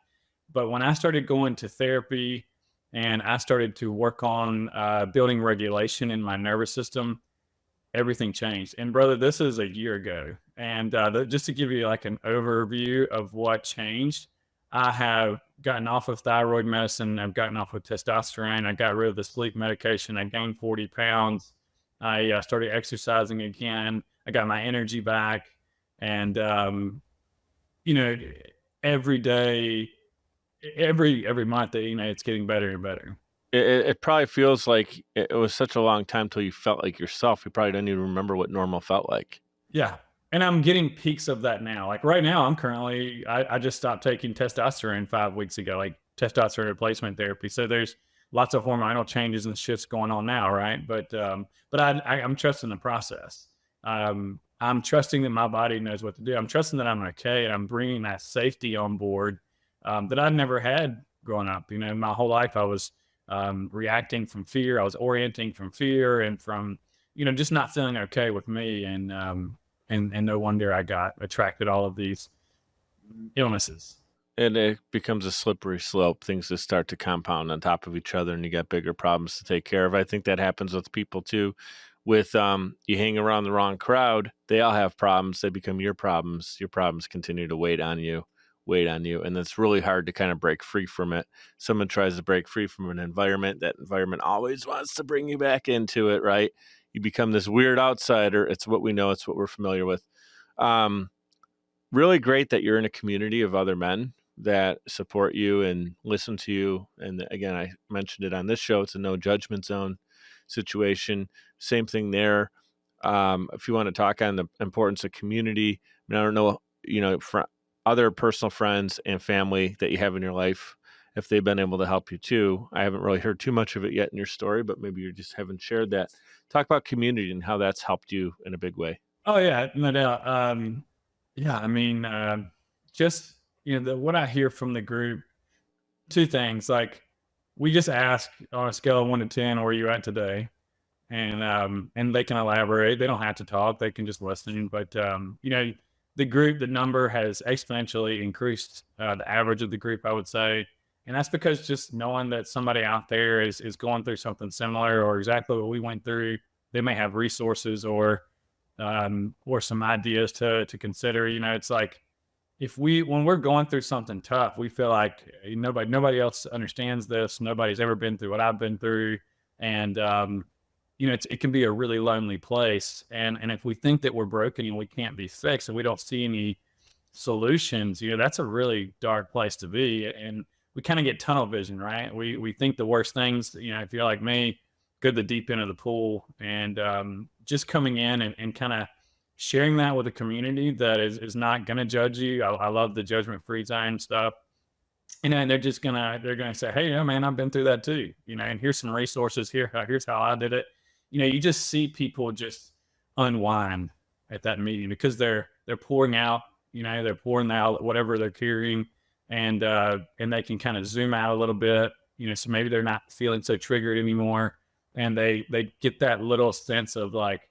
But when I started going to therapy and I started to work on building regulation in my nervous system, everything changed. And brother, this is a year ago. And just to give you like an overview of what changed, I have gotten off of thyroid medicine. I've gotten off of testosterone. I got rid of the sleep medication. I gained 40 pounds. I started exercising again. I got my energy back. And, you know, every day, every month, you know, it's getting better and better. It probably feels like it was such a long time till you felt like yourself. You probably don't even remember what normal felt like. Yeah. And I'm getting peaks of that now. Like right now, I just stopped taking testosterone 5 weeks ago, like testosterone replacement therapy. So there's lots of hormonal changes and shifts going on now, right? But I'm trusting the process. I'm trusting that my body knows what to do. I'm trusting that I'm okay, and I'm bringing that safety on board that I never had growing up. You know, my whole life I was reacting from fear. I was orienting from fear and from, you know, just not feeling okay with me. And no wonder I got attracted all of these illnesses. And it becomes a slippery slope. Things just start to compound on top of each other, and you got bigger problems to take care of. I think that happens with people too. With you hang around the wrong crowd, they all have problems. They become your problems. Your problems continue to weight on you, and it's really hard to kind of break free from it. Someone tries to break free from an environment, that environment always wants to bring you back into it, right? You become this weird outsider. It's what we know. It's what we're familiar with. Really great that you're in a community of other men that support you and listen to you. And again, I mentioned it on this show. It's a no judgment zone situation. Same thing there. If you want to talk on the importance of community, I mean, I don't know, you know, other personal friends and family that you have in your life, if they've been able to help you too. I haven't really heard too much of it yet in your story, but maybe you just haven't shared that. Talk about community and how that's helped you in a big way. Oh yeah, no doubt. Yeah, I mean, just, you know, what I hear from the group, two things. Like, we just ask on a scale of 1 to 10, where are you at today? And they can elaborate. They don't have to talk. They can just listen. But you know, the number has exponentially increased, the average of the group, I would say. And that's because just knowing that somebody out there is going through something similar or exactly what we went through, they may have resources or some ideas to consider. You know, it's like, when we're going through something tough, we feel like nobody else understands this. Nobody's ever been through what I've been through. And, you know, it can be a really lonely place. And if we think that we're broken and we can't be fixed and we don't see any solutions, you know, that's a really dark place to be. And we kind of get tunnel vision, right? We think the worst things. You know, if you're like me, go to the deep end of the pool. And just coming in and kind of sharing that with a community that is not going to judge you. I love the judgment-free zone stuff. You know, and they're gonna say, hey, yeah, man, I've been through that too. You know, and here's some resources here. Here's how I did it. You know, you just see people just unwind at that meeting because they're pouring out. You know, they're pouring out whatever they're carrying, and they can kind of zoom out a little bit. You know, so maybe they're not feeling so triggered anymore, and they get that little sense of like,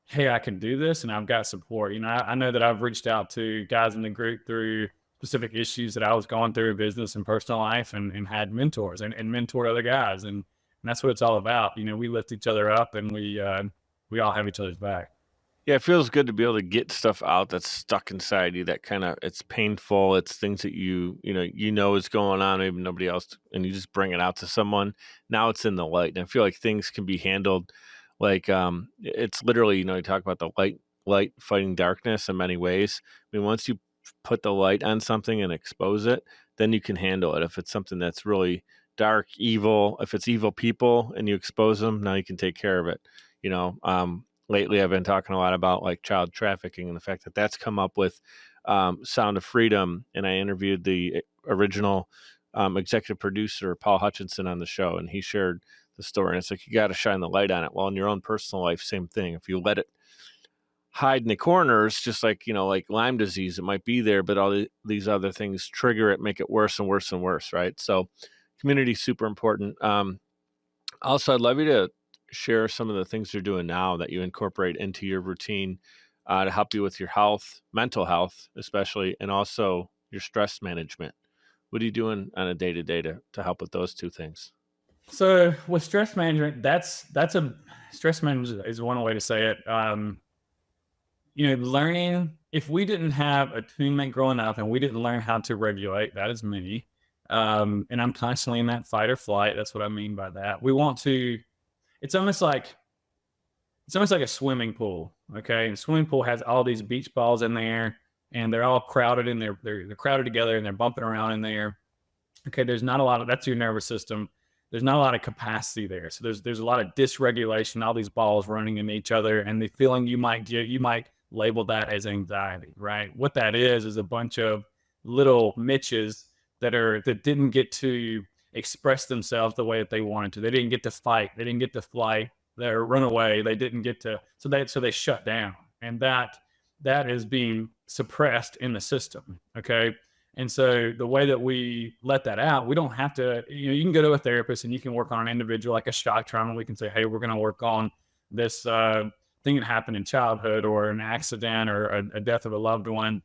hey, I can do this and I've got support. You know, I know that I've reached out to guys in the group through specific issues that I was going through in business and personal life, and had mentors and mentored other guys. And that's what it's all about. You know, we lift each other up, and we all have each other's back. Yeah, it feels good to be able to get stuff out that's stuck inside you. That kind of, it's painful. It's things that you know is going on, maybe nobody else, and you just bring it out to someone. Now it's in the light, and I feel like things can be handled like it's literally, you know, you talk about the light fighting darkness in many ways. I mean, once you put the light on something and expose it, then you can handle it. If it's something that's really dark, evil, if it's evil people and you expose them, now you can take care of it. You know, lately I've been talking a lot about like child trafficking and the fact that that's come up with Sound of Freedom. And I interviewed the original executive producer, Paul Hutchinson, on the show, and he shared the story. And it's like, you got to shine the light on it. Well, in your own personal life, same thing. If you let it hide in the corners, just like, you know, like Lyme disease, it might be there, but all these other things trigger it, make it worse and worse and worse, right? So community is super important. Also, I'd love you to share some of the things you're doing now that you incorporate into your routine to help you with your health, mental health, especially, and also your stress management? What are you doing on a day-to-day to help with those two things? So with stress management, that's a stress management is one way to say it. Learning, if we didn't have attunement growing up and we didn't learn how to regulate, that is me. And I'm constantly in that fight or flight. That's what I mean by that. We want to, it's almost like a swimming pool. Okay. And the swimming pool has all these beach balls in there and they're all crowded in there. They're crowded together and they're bumping around in there. Okay. There's not a lot of, that's your nervous system. There's not a lot of capacity there. So there's a lot of dysregulation, all these balls running into each other, and the feeling you might label that as anxiety, right? What that is a bunch of little Mitches that didn't get to express themselves the way that they wanted to. They didn't get to fight. They didn't get to fly. They run away. They didn't get to, so they shut down. And that is being suppressed in the system. Okay. And so the way that we let that out, we don't have to, you can go to a therapist and you can work on an individual like a shock trauma. We can say, hey, we're going to work on this thing that happened in childhood or an accident or a death of a loved one.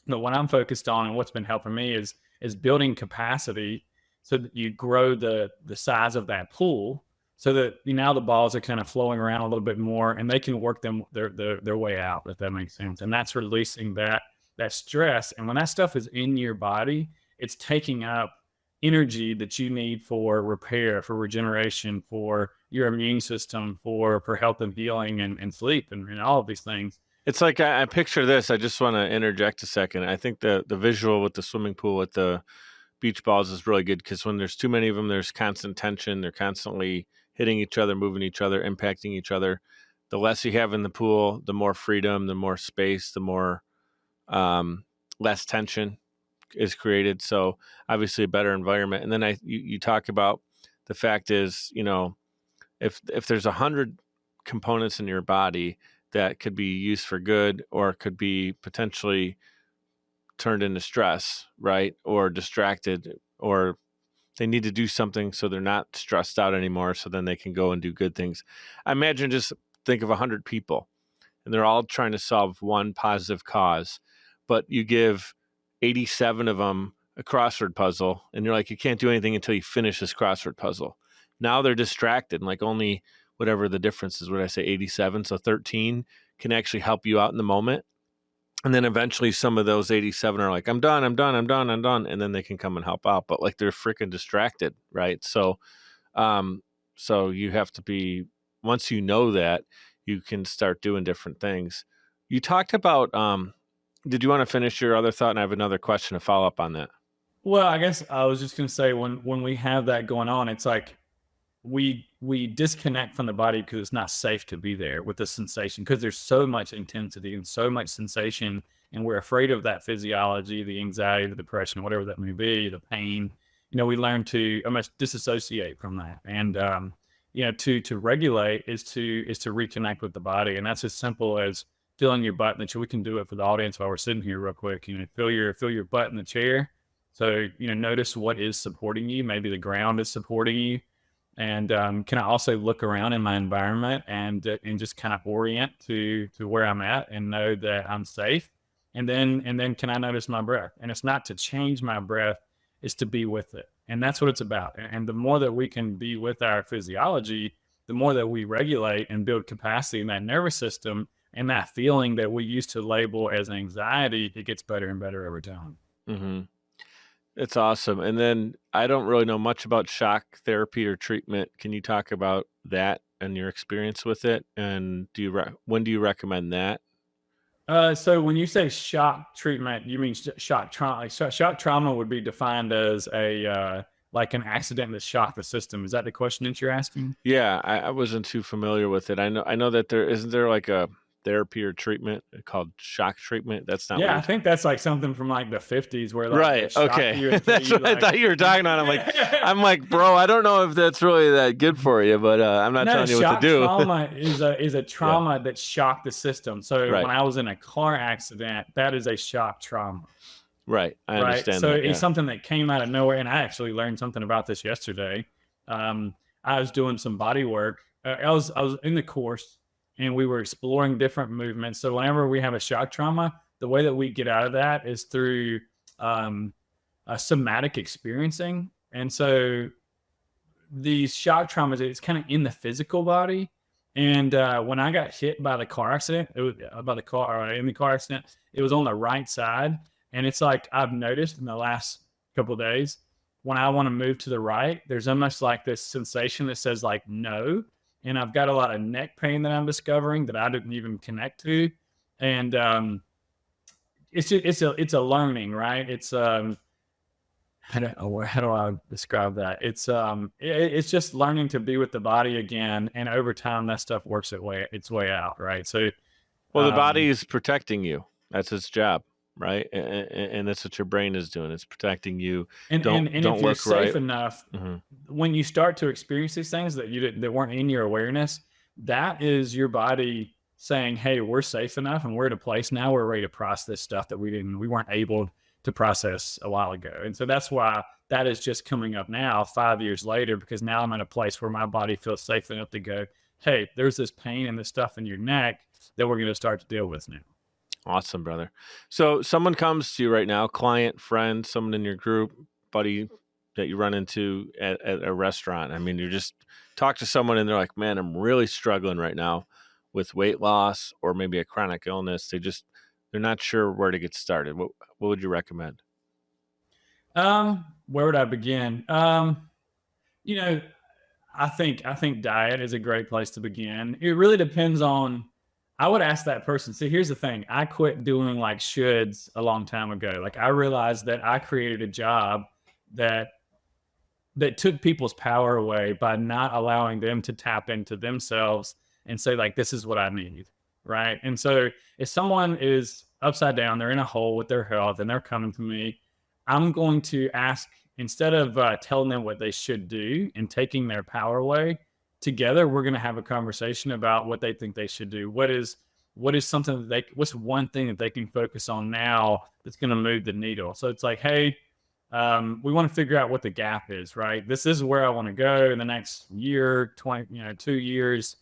But what I'm focused on and what's been helping me is building capacity so that you grow the size of that pool so that now the balls are kind of flowing around a little bit more and they can work their way out, if that makes sense. And that's releasing that stress. And when that stuff is in your body, it's taking up energy that you need for repair, for regeneration, for your immune system, for health and healing and sleep and all of these things. It's like I picture this. I just want to interject a second. I think the visual with the swimming pool with the beach balls is really good because when there's too many of them, there's constant tension. They're constantly hitting each other, moving each other, impacting each other. The less you have in the pool, the more freedom, the more space, the more less tension is created. So obviously a better environment. And then you talk about the fact is, if there's 100 components in your body that could be used for good or could be potentially turned into stress, right? Or distracted, or they need to do something so they're not stressed out anymore. So then they can go and do good things. I imagine just think of 100 people and they're all trying to solve one positive cause, but you give 87 of them a crossword puzzle and you're like, you can't do anything until you finish this crossword puzzle. Now they're distracted and like only whatever the difference is, what I say, 87. So 13 can actually help you out in the moment. And then eventually some of those 87 are like, I'm done. And then they can come and help out, but like they're freaking distracted. Right. So, so you have to be, once you know that, you can start doing different things. You talked about, did you want to finish your other thought? And I have another question to follow up on that. Well, I guess I was just going to say when we have that going on, it's like we disconnect from the body because it's not safe to be there with the sensation because there's so much intensity and so much sensation and we're afraid of that physiology, the anxiety, the depression, whatever that may be, the pain. We learn to almost disassociate from that. And, to regulate is to reconnect with the body. And that's as simple as feeling your butt in the chair. We can do it for the audience while we're sitting here real quick. Feel your butt in the chair. So, notice what is supporting you. Maybe the ground is supporting you. And can I also look around in my environment and just kind of orient to where I'm at and know that I'm safe. And then can I notice my breath? And it's not to change my breath, it's to be with it. And that's what it's about. And the more that we can be with our physiology, the more that we regulate and build capacity in that nervous system and that feeling that we used to label as anxiety, it gets better and better over time. Mm-hmm. It's awesome. And then I don't really know much about shock therapy or treatment. Can you talk about that and your experience with it? And when do you recommend that? So when you say shock treatment, you mean shock trauma? Shock trauma would be defined as like an accident that shocked the system. Is that the question that you're asking? Yeah, I wasn't too familiar with it. I know that isn't there like a therapy or treatment called shock treatment. That's not. Yeah, I think that's like something from like the 50s where like right. Okay, that's what I thought you were talking about. I'm like, bro, I don't know if that's really that good for you, but I'm not telling you what to do. Trauma is a trauma that shocked the system. So when I was in a car accident, that is a shock trauma. Right, I understand. So it's something that came out of nowhere, and I actually learned something about this yesterday. I was doing some body work I was in the course, and we were exploring different movements. So whenever we have a shock trauma, the way that we get out of that is through um, somatic experiencing. And so these shock traumas, it's kind of in the physical body. And when I got hit by the car accident, it was by the car in the car accident, it was on the right side. And it's like I've noticed in the last couple of days, when I want to move to the right, there's almost like this sensation that says like no. And I've got a lot of neck pain that I'm discovering that I didn't even connect to. And it's a learning, right? It's how do I describe that? It's just learning to be with the body again, and over time that stuff works its way out, right? So, Well, the body is protecting you. That's its job, right? And that's what your brain is doing. It's protecting you. and Don't if you're look safe right. enough, hmm when you start to experience these things that weren't in your awareness, that is your body saying, "Hey, we're safe enough, and we're at a place now where we're ready to process this stuff that we weren't able to process a while ago." And so that's why that is just coming up now, 5 years later, because now I'm in a place where my body feels safe enough to go, "Hey, there's this pain and this stuff in your neck that we're going to start to deal with now." Awesome, brother. So someone comes to you right now, client, friend, someone in your group, buddy that you run into at a restaurant. I mean, you just talk to someone and they're like, man, I'm really struggling right now with weight loss or maybe a chronic illness. They're not sure where to get started. What would you recommend? Where would I begin? You know, I think diet is a great place to begin. It really depends on. I would ask that person. See, here's the thing. I quit doing like shoulds a long time ago. Like I realized that I created a job that took people's power away by not allowing them to tap into themselves and say like, this is what I need, right? And so if someone is upside down, they're in a hole with their health, and they're coming to me, I'm going to ask, instead of telling them what they should do and taking their power away, together we're going to have a conversation about what they think they should do. What is something that what's one thing that they can focus on now that's going to move the needle? So it's like, hey, we want to figure out what the gap is, right? This is where I want to go in the next year, 2 years.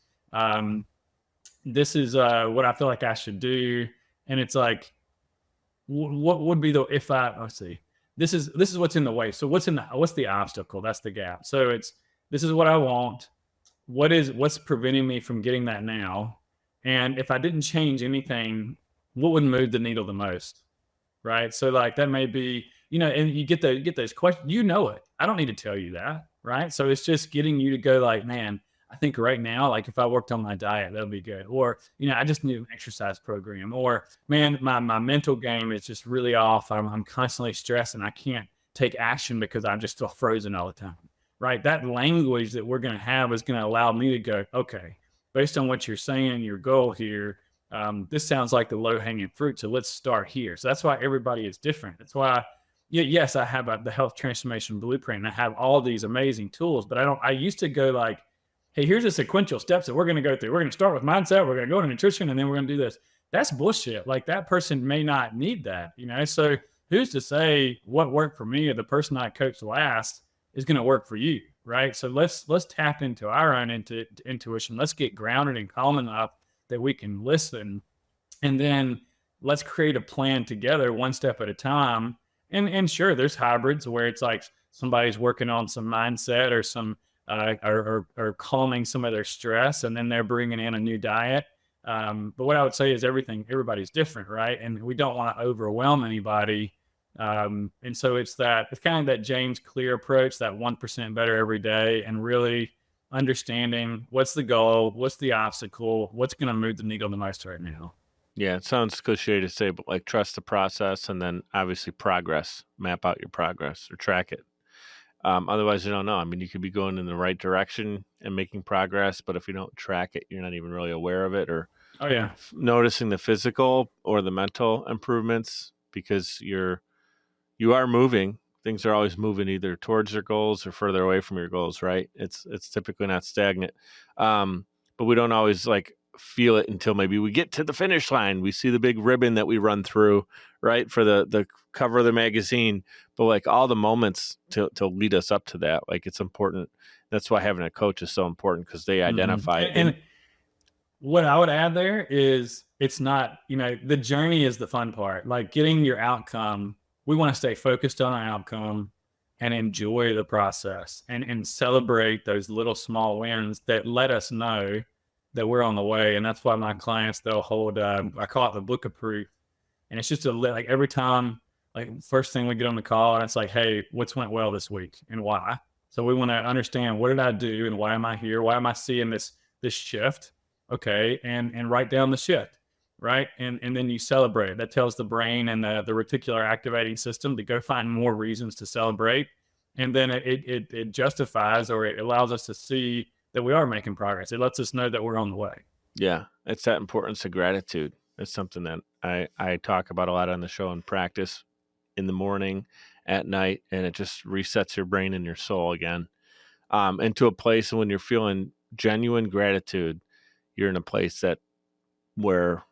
This is what I feel like I should do. And it's like, what would be let's see, this is what's in the way. So what's the obstacle? That's the gap. So this is what I want. What's preventing me from getting that now? And if I didn't change anything, what would move the needle the most? Right. So like that may be, and you get those questions, it. I don't need to tell you that. Right. So it's just getting you to go like, man, I think right now, like if I worked on my diet, that'll be good. Or, I just need an exercise program. Or, man, my mental game is just really off. I'm constantly stressed and I can't take action because I'm just still frozen all the time. Right. That language that we're going to have is going to allow me to go, okay, based on what you're saying, your goal here, this sounds like the low hanging fruit. So let's start here. So that's why everybody is different. That's why, yes, I have the health transformation blueprint and I have all these amazing tools, but I used to go like, hey, here's the sequential steps that we're going to go through. We're going to start with mindset. We're going to go to nutrition, and then we're going to do this. That's bullshit. Like that person may not need that, So who's to say what worked for me or the person I coached last is going to work for you, right? So let's tap into our own intuition. Let's get grounded and calm enough that we can listen, and then let's create a plan together, one step at a time. And sure, there's hybrids where it's like somebody's working on some mindset or some or calming some of their stress, and then they're bringing in a new diet. But what I would say is everybody's different, right? And we don't want to overwhelm anybody. And so it's kind of that James Clear approach, that 1% better every day, and really understanding what's the goal, what's the obstacle, what's going to move the needle the most right now. Yeah, it sounds cliche to say, but like trust the process and then obviously progress, map out your progress or track it. Otherwise, you don't know. I mean, you could be going in the right direction and making progress, but if you don't track it, you're not even really aware of it or noticing the physical or the mental improvements because you are moving. Things are always moving either towards your goals or further away from your goals, right? It's typically not stagnant. But we don't always like feel it until maybe we get to the finish line. We see the big ribbon that we run through, right, for the cover of the magazine. But like all the moments to lead us up to that, like it's important. That's why having a coach is so important, because they identify it. And what I would add there is it's not, the journey is the fun part. Like getting your outcome, we want to stay focused on our outcome and enjoy the process and celebrate those little small wins that let us know that we're on the way. And that's why my clients, they'll hold, I call it the book of proof. And it's just like every time, like first thing we get on the call, and it's like, hey, what's went well this week and why? So we want to understand, what did I do and why am I here? Why am I seeing this shift? Okay. And write down the shift, right? And then you celebrate. That tells the brain and the reticular activating system to go find more reasons to celebrate. And then it justifies, or it allows us to see that we are making progress. It lets us know that we're on the way. Yeah. It's that importance of gratitude. It's something that I talk about a lot on the show and practice in the morning, at night, and it just resets your brain and your soul again, into a place when you're feeling genuine gratitude. You're in a place where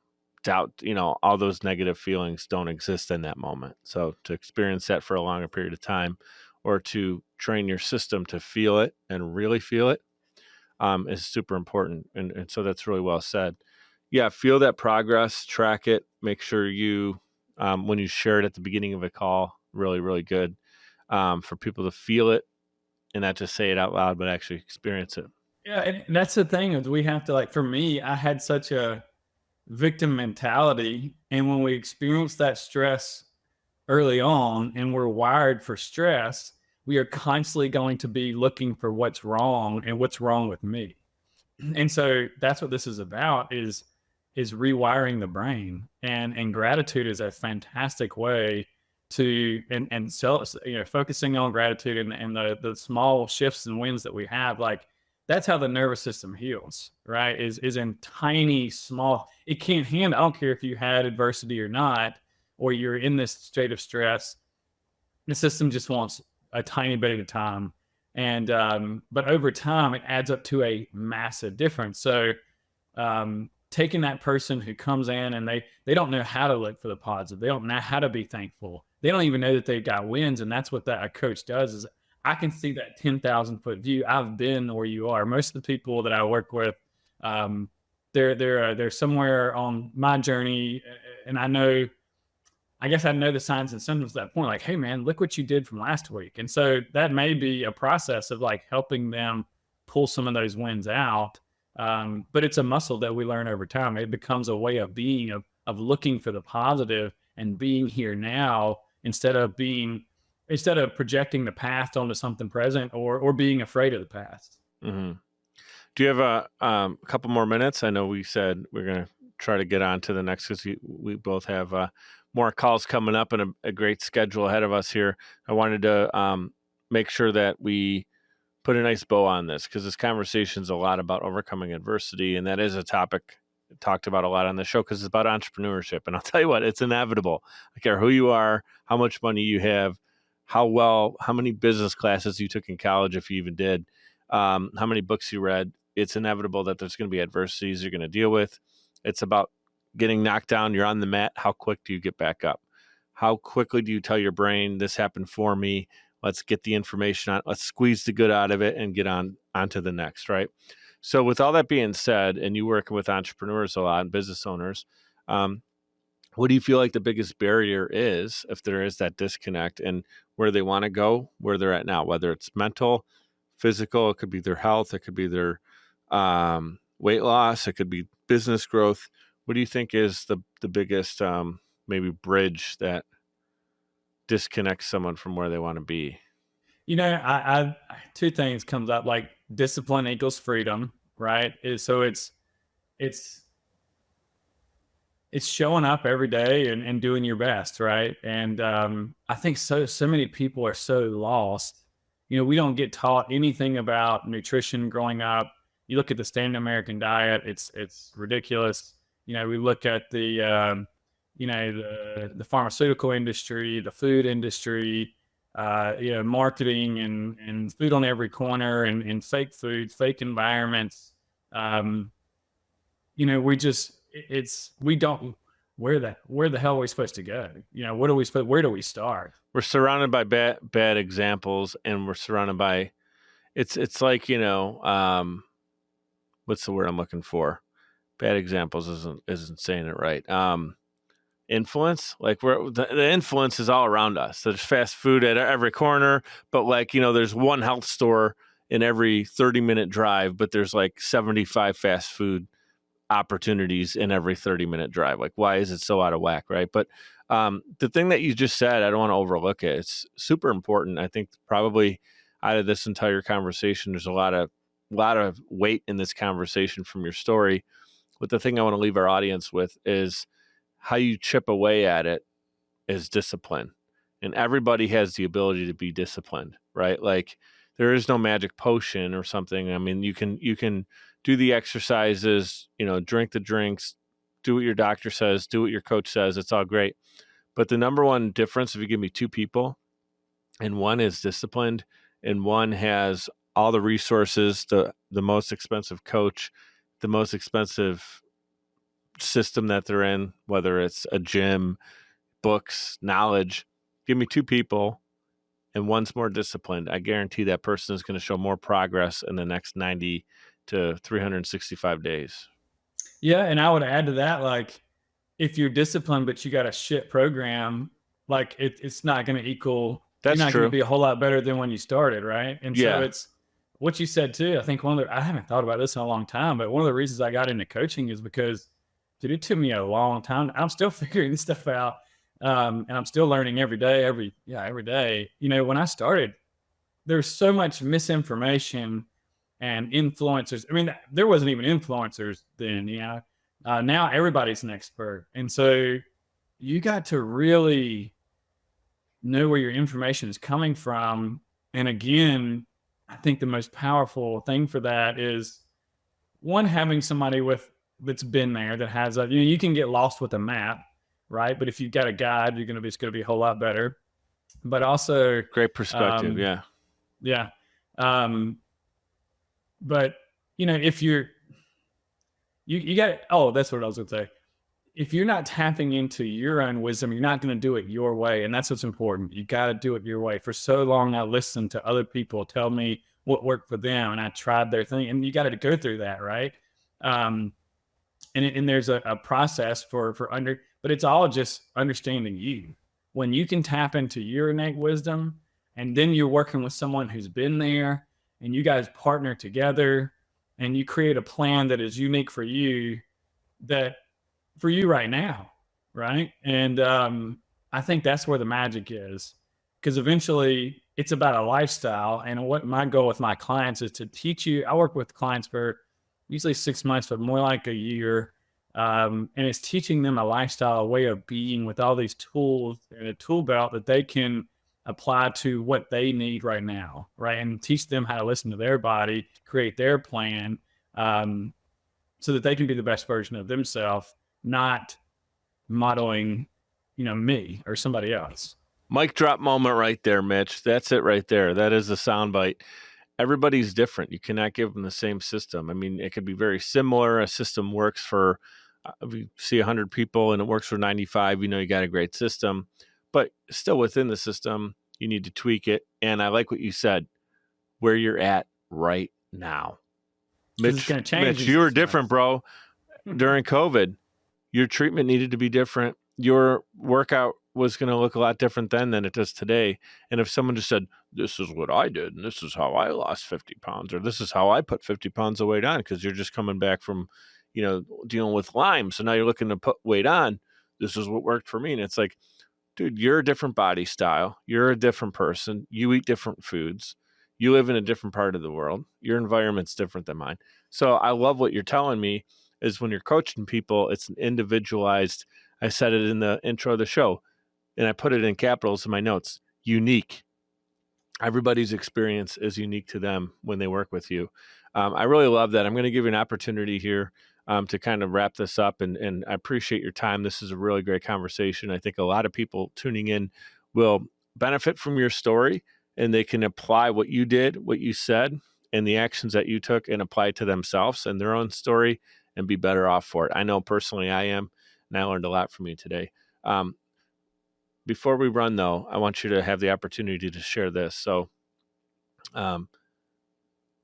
doubt, all those negative feelings don't exist in that moment. So to experience that for a longer period of time, or to train your system to feel it and really feel it, is super important. And so that's really well said. Yeah, feel that progress, track it, make sure you, when you share it at the beginning of a call, really, really good, for people to feel it and not just say it out loud, but actually experience it. Yeah. And that's the thing, is we have to, like, for me, I had such a victim mentality. And when we experience that stress early on and we're wired for stress, we are constantly going to be looking for what's wrong and what's wrong with me. And so that's what this is about, is rewiring the brain. And gratitude is a fantastic way to, and so, focusing on gratitude and the small shifts and wins that we have, like that's how the nervous system heals, right? Is in tiny, small, it can't handle, I don't care if you had adversity or not, or you're in this state of stress, the system just wants a tiny bit at a time. And, but over time, it adds up to a massive difference. So, taking that person who comes in and they don't know how to look for the positive, they don't know how to be thankful, they don't even know that they got wins. And that's what a coach does, is I can see that 10,000-foot view. I've been where you are. Most of the people that I work with, they're somewhere on my journey, and I guess I know the signs and symptoms at that point, like, hey man, look what you did from last week. And so that may be a process of like helping them pull some of those wins out. But it's a muscle that we learn over time. It becomes a way of being, of looking for the positive and being here now, instead of projecting the past onto something present, or being afraid of the past. Mm-hmm. Do you have a couple more minutes? I know we said we're going to try to get on to the next, because we both have more calls coming up and a great schedule ahead of us here. I wanted to make sure that we put a nice bow on this, because this conversation is a lot about overcoming adversity, and that is a topic talked about a lot on the show, because it's about entrepreneurship. And I'll tell you what, it's inevitable. I care who you are, how much money you have, how many business classes you took in college, if you even did, how many books you read. It's inevitable that there's going to be adversities you're going to deal with. It's about getting knocked down. You're on the mat. How quick do you get back up? How quickly do you tell your brain, this happened for me? Let's get the information out. Let's squeeze the good out of it and get onto the next, right? So with all that being said, and you working with entrepreneurs a lot and business owners, what do you feel like the biggest barrier is, if there is that disconnect, and where they want to go, where they're at now, whether it's mental, physical, it could be their health, it could be their weight loss, it could be business growth. What do you think is the biggest maybe bridge that disconnects someone from where they want to be? I two things comes up, like discipline equals freedom, right? It's showing up every day and doing your best, right? And I think so many people are so lost. We don't get taught anything about nutrition growing up. You look at the standard American diet, it's ridiculous. We look at the pharmaceutical industry, the food industry, marketing and food on every corner, and fake foods, fake environments. we don't, where the hell are we supposed to go? Where do we start? We're surrounded by bad examples, and we're surrounded by it's like, what's the word I'm looking for? Bad examples isn't saying it right. Influence, like the influence is all around us. There's fast food at every corner, but there's one health store in every 30-minute drive, but there's like 75 fast food opportunities in every 30-minute drive. Like, why is it so out of whack, right? But the thing that you just said, I don't want to overlook it. It's super important. I think probably out of this entire conversation, there's a lot of weight in this conversation from your story. But the thing I want to leave our audience with is how you chip away at it is discipline. And everybody has the ability to be disciplined, right? Like, there is no magic potion or something. I mean, you can do the exercises, drink the drinks, do what your doctor says, do what your coach says. It's all great. But the number one difference, if you give me two people, and one is disciplined and one has all the resources, the most expensive coach, the most expensive system that they're in, whether it's a gym, books, knowledge, give me two people and one's more disciplined, I guarantee that person is going to show more progress in the next 90 to 365 days. Yeah. And I would add to that, like, if you're disciplined, but you got a shit program, like it's not going to equal, That's you're not true. going to be a whole lot better than when you started. Right. And so it's what you said too. I think I haven't thought about this in a long time, but one of the reasons I got into coaching is because, dude, it took me a long time. I'm still figuring this stuff out. And I'm still learning every day, every day. When I started, there's so much misinformation and influencers. I mean, there wasn't even influencers then, now everybody's an expert. And so you got to really know where your information is coming from. And again, I think the most powerful thing for that is one, having somebody that's been there, that has you can get lost with a map, right? But if you've got a guide, it's going to be a whole lot better. But also great perspective. Yeah. But if you got, that's what I was going to say. If you're not tapping into your own wisdom, you're not going to do it your way. And that's what's important. You got to do it your way. For so long, I listened to other people tell me what worked for them, and I tried their thing, and you got to go through that. Right. And there's a process but it's all just understanding you. When you can tap into your innate wisdom, and then you're working with someone who's been there, and you guys partner together, and you create a plan that is unique for you, right now, right? And I think that's where the magic is, because eventually it's about a lifestyle. And what my goal with my clients is to teach you. I work with clients for usually 6 months, but more like a year. And it's teaching them a lifestyle, a way of being, with all these tools and a tool belt that they can apply to what they need right now, right? And teach them how to listen to their body, create their plan, so that they can be the best version of themselves, not modeling, me or somebody else. Mic drop moment right there, Mitch. That's it right there. That is a soundbite. Everybody's different. You cannot give them the same system. I mean, it could be very similar. A system works for, if you see 100 people and it works for 95, you got a great system. But still within the system, you need to tweak it. And I like what you said, where you're at right now. Mitch, you were different, bro. During COVID, your treatment needed to be different. Your workout was going to look a lot different then than it does today. And if someone just said, this is what I did, and this is how I lost 50 pounds, or this is how I put 50 pounds of weight on, because you're just coming back from, dealing with Lyme. So now you're looking to put weight on. This is what worked for me. And it's like, dude, you're a different body style. You're a different person. You eat different foods. You live in a different part of the world. Your environment's different than mine. So I love what you're telling me is when you're coaching people, it's an individualized, I said it in the intro of the show, and I put it in capitals in my notes, unique. Everybody's experience is unique to them when they work with you. I really love that. I'm going to give you an opportunity here to kind of wrap this up, and I appreciate your time. This is a really great conversation. I think a lot of people tuning in will benefit from your story, and they can apply what you did, what you said, and the actions that you took and apply it to themselves and their own story and be better off for it. I know personally I am, and I learned a lot from you today. Before we run, though, I want you to have the opportunity to share this. So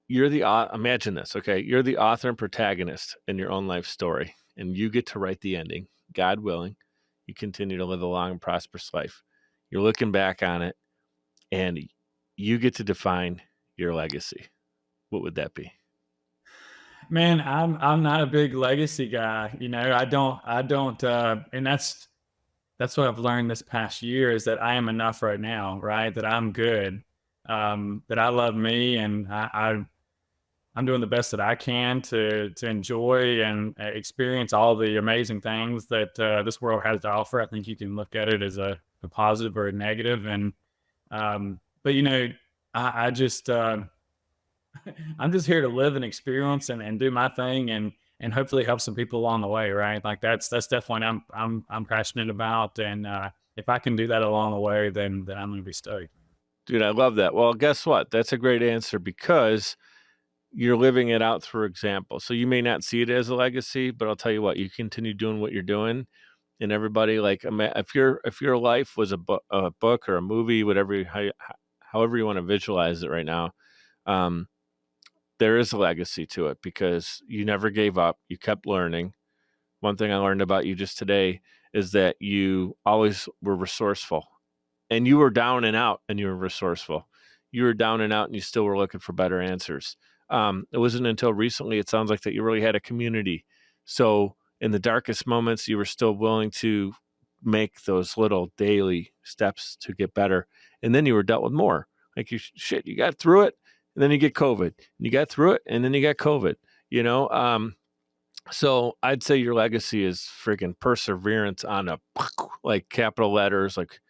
imagine this, okay? You're the author and protagonist in your own life story, and you get to write the ending. God willing, you continue to live a long and prosperous life. You're looking back on it, and you get to define your legacy. What would that be? Man, I'm not a big legacy guy. I don't, and that's what I've learned this past year is that I am enough right now, right? That I'm good, that I love me, and I'm doing the best that I can to enjoy and experience all the amazing things that this world has to offer. I think you can look at it as a positive or a negative, and but I just I'm just here to live and experience and do my thing and hopefully help some people along the way, right? Like that's definitely what I'm passionate about, and if I can do that along the way, then I'm gonna be stoked. Dude, I love that. Well, guess what? That's a great answer because you're living it out through example. So you may not see it as a legacy, but I'll tell you what, you continue doing what you're doing, and everybody, like, if your life was a book or a movie, however you want to visualize it right now, there is a legacy to it because you never gave up. You kept learning. One thing I learned about you just today is that you always were resourceful, and you were down and out and you were resourceful. You were down and out and you still were looking for better answers. It wasn't until recently, it sounds like, that you really had a community. So in the darkest moments, you were still willing to make those little daily steps to get better. And then you were dealt with more. Like, you got through it, and then you get COVID. And you got through it, and then you got COVID. So I'd say your legacy is freaking perseverance on like capital letters, like,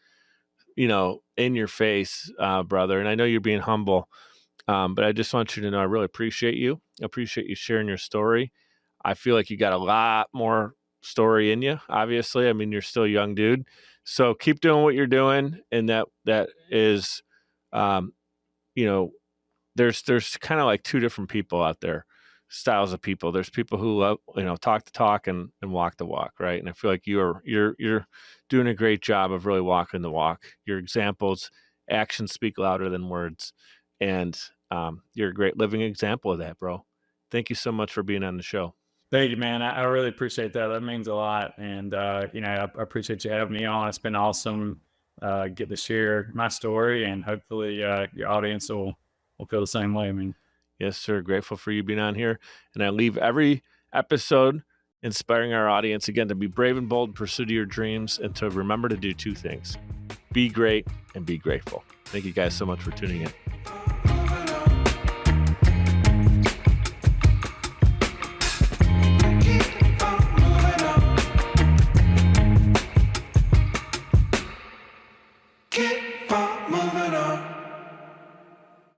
in your face, brother. And I know you're being humble, but I just want you to know I really appreciate you. I appreciate you sharing your story. I feel like you got a lot more story in you, obviously. I mean, you're still a young dude. So keep doing what you're doing. And that is, there's kind of like two different people out there, styles of people. There's people who love, talk the talk and walk the walk, right? And I feel like you're doing a great job of really walking the walk. Your examples, actions speak louder than words, and you're a great living example of that, bro. Thank you so much for being on the show. Thank you, man. I really appreciate that. That means a lot, and I appreciate you having me on. It's been awesome. Get to share my story, and hopefully your audience will feel the same way. I mean, yes, sir. Grateful for you being on here. And I leave every episode inspiring our audience, again, to be brave and bold in pursuit of your dreams, and to remember to do two things: be great and be grateful. Thank you guys so much for tuning in.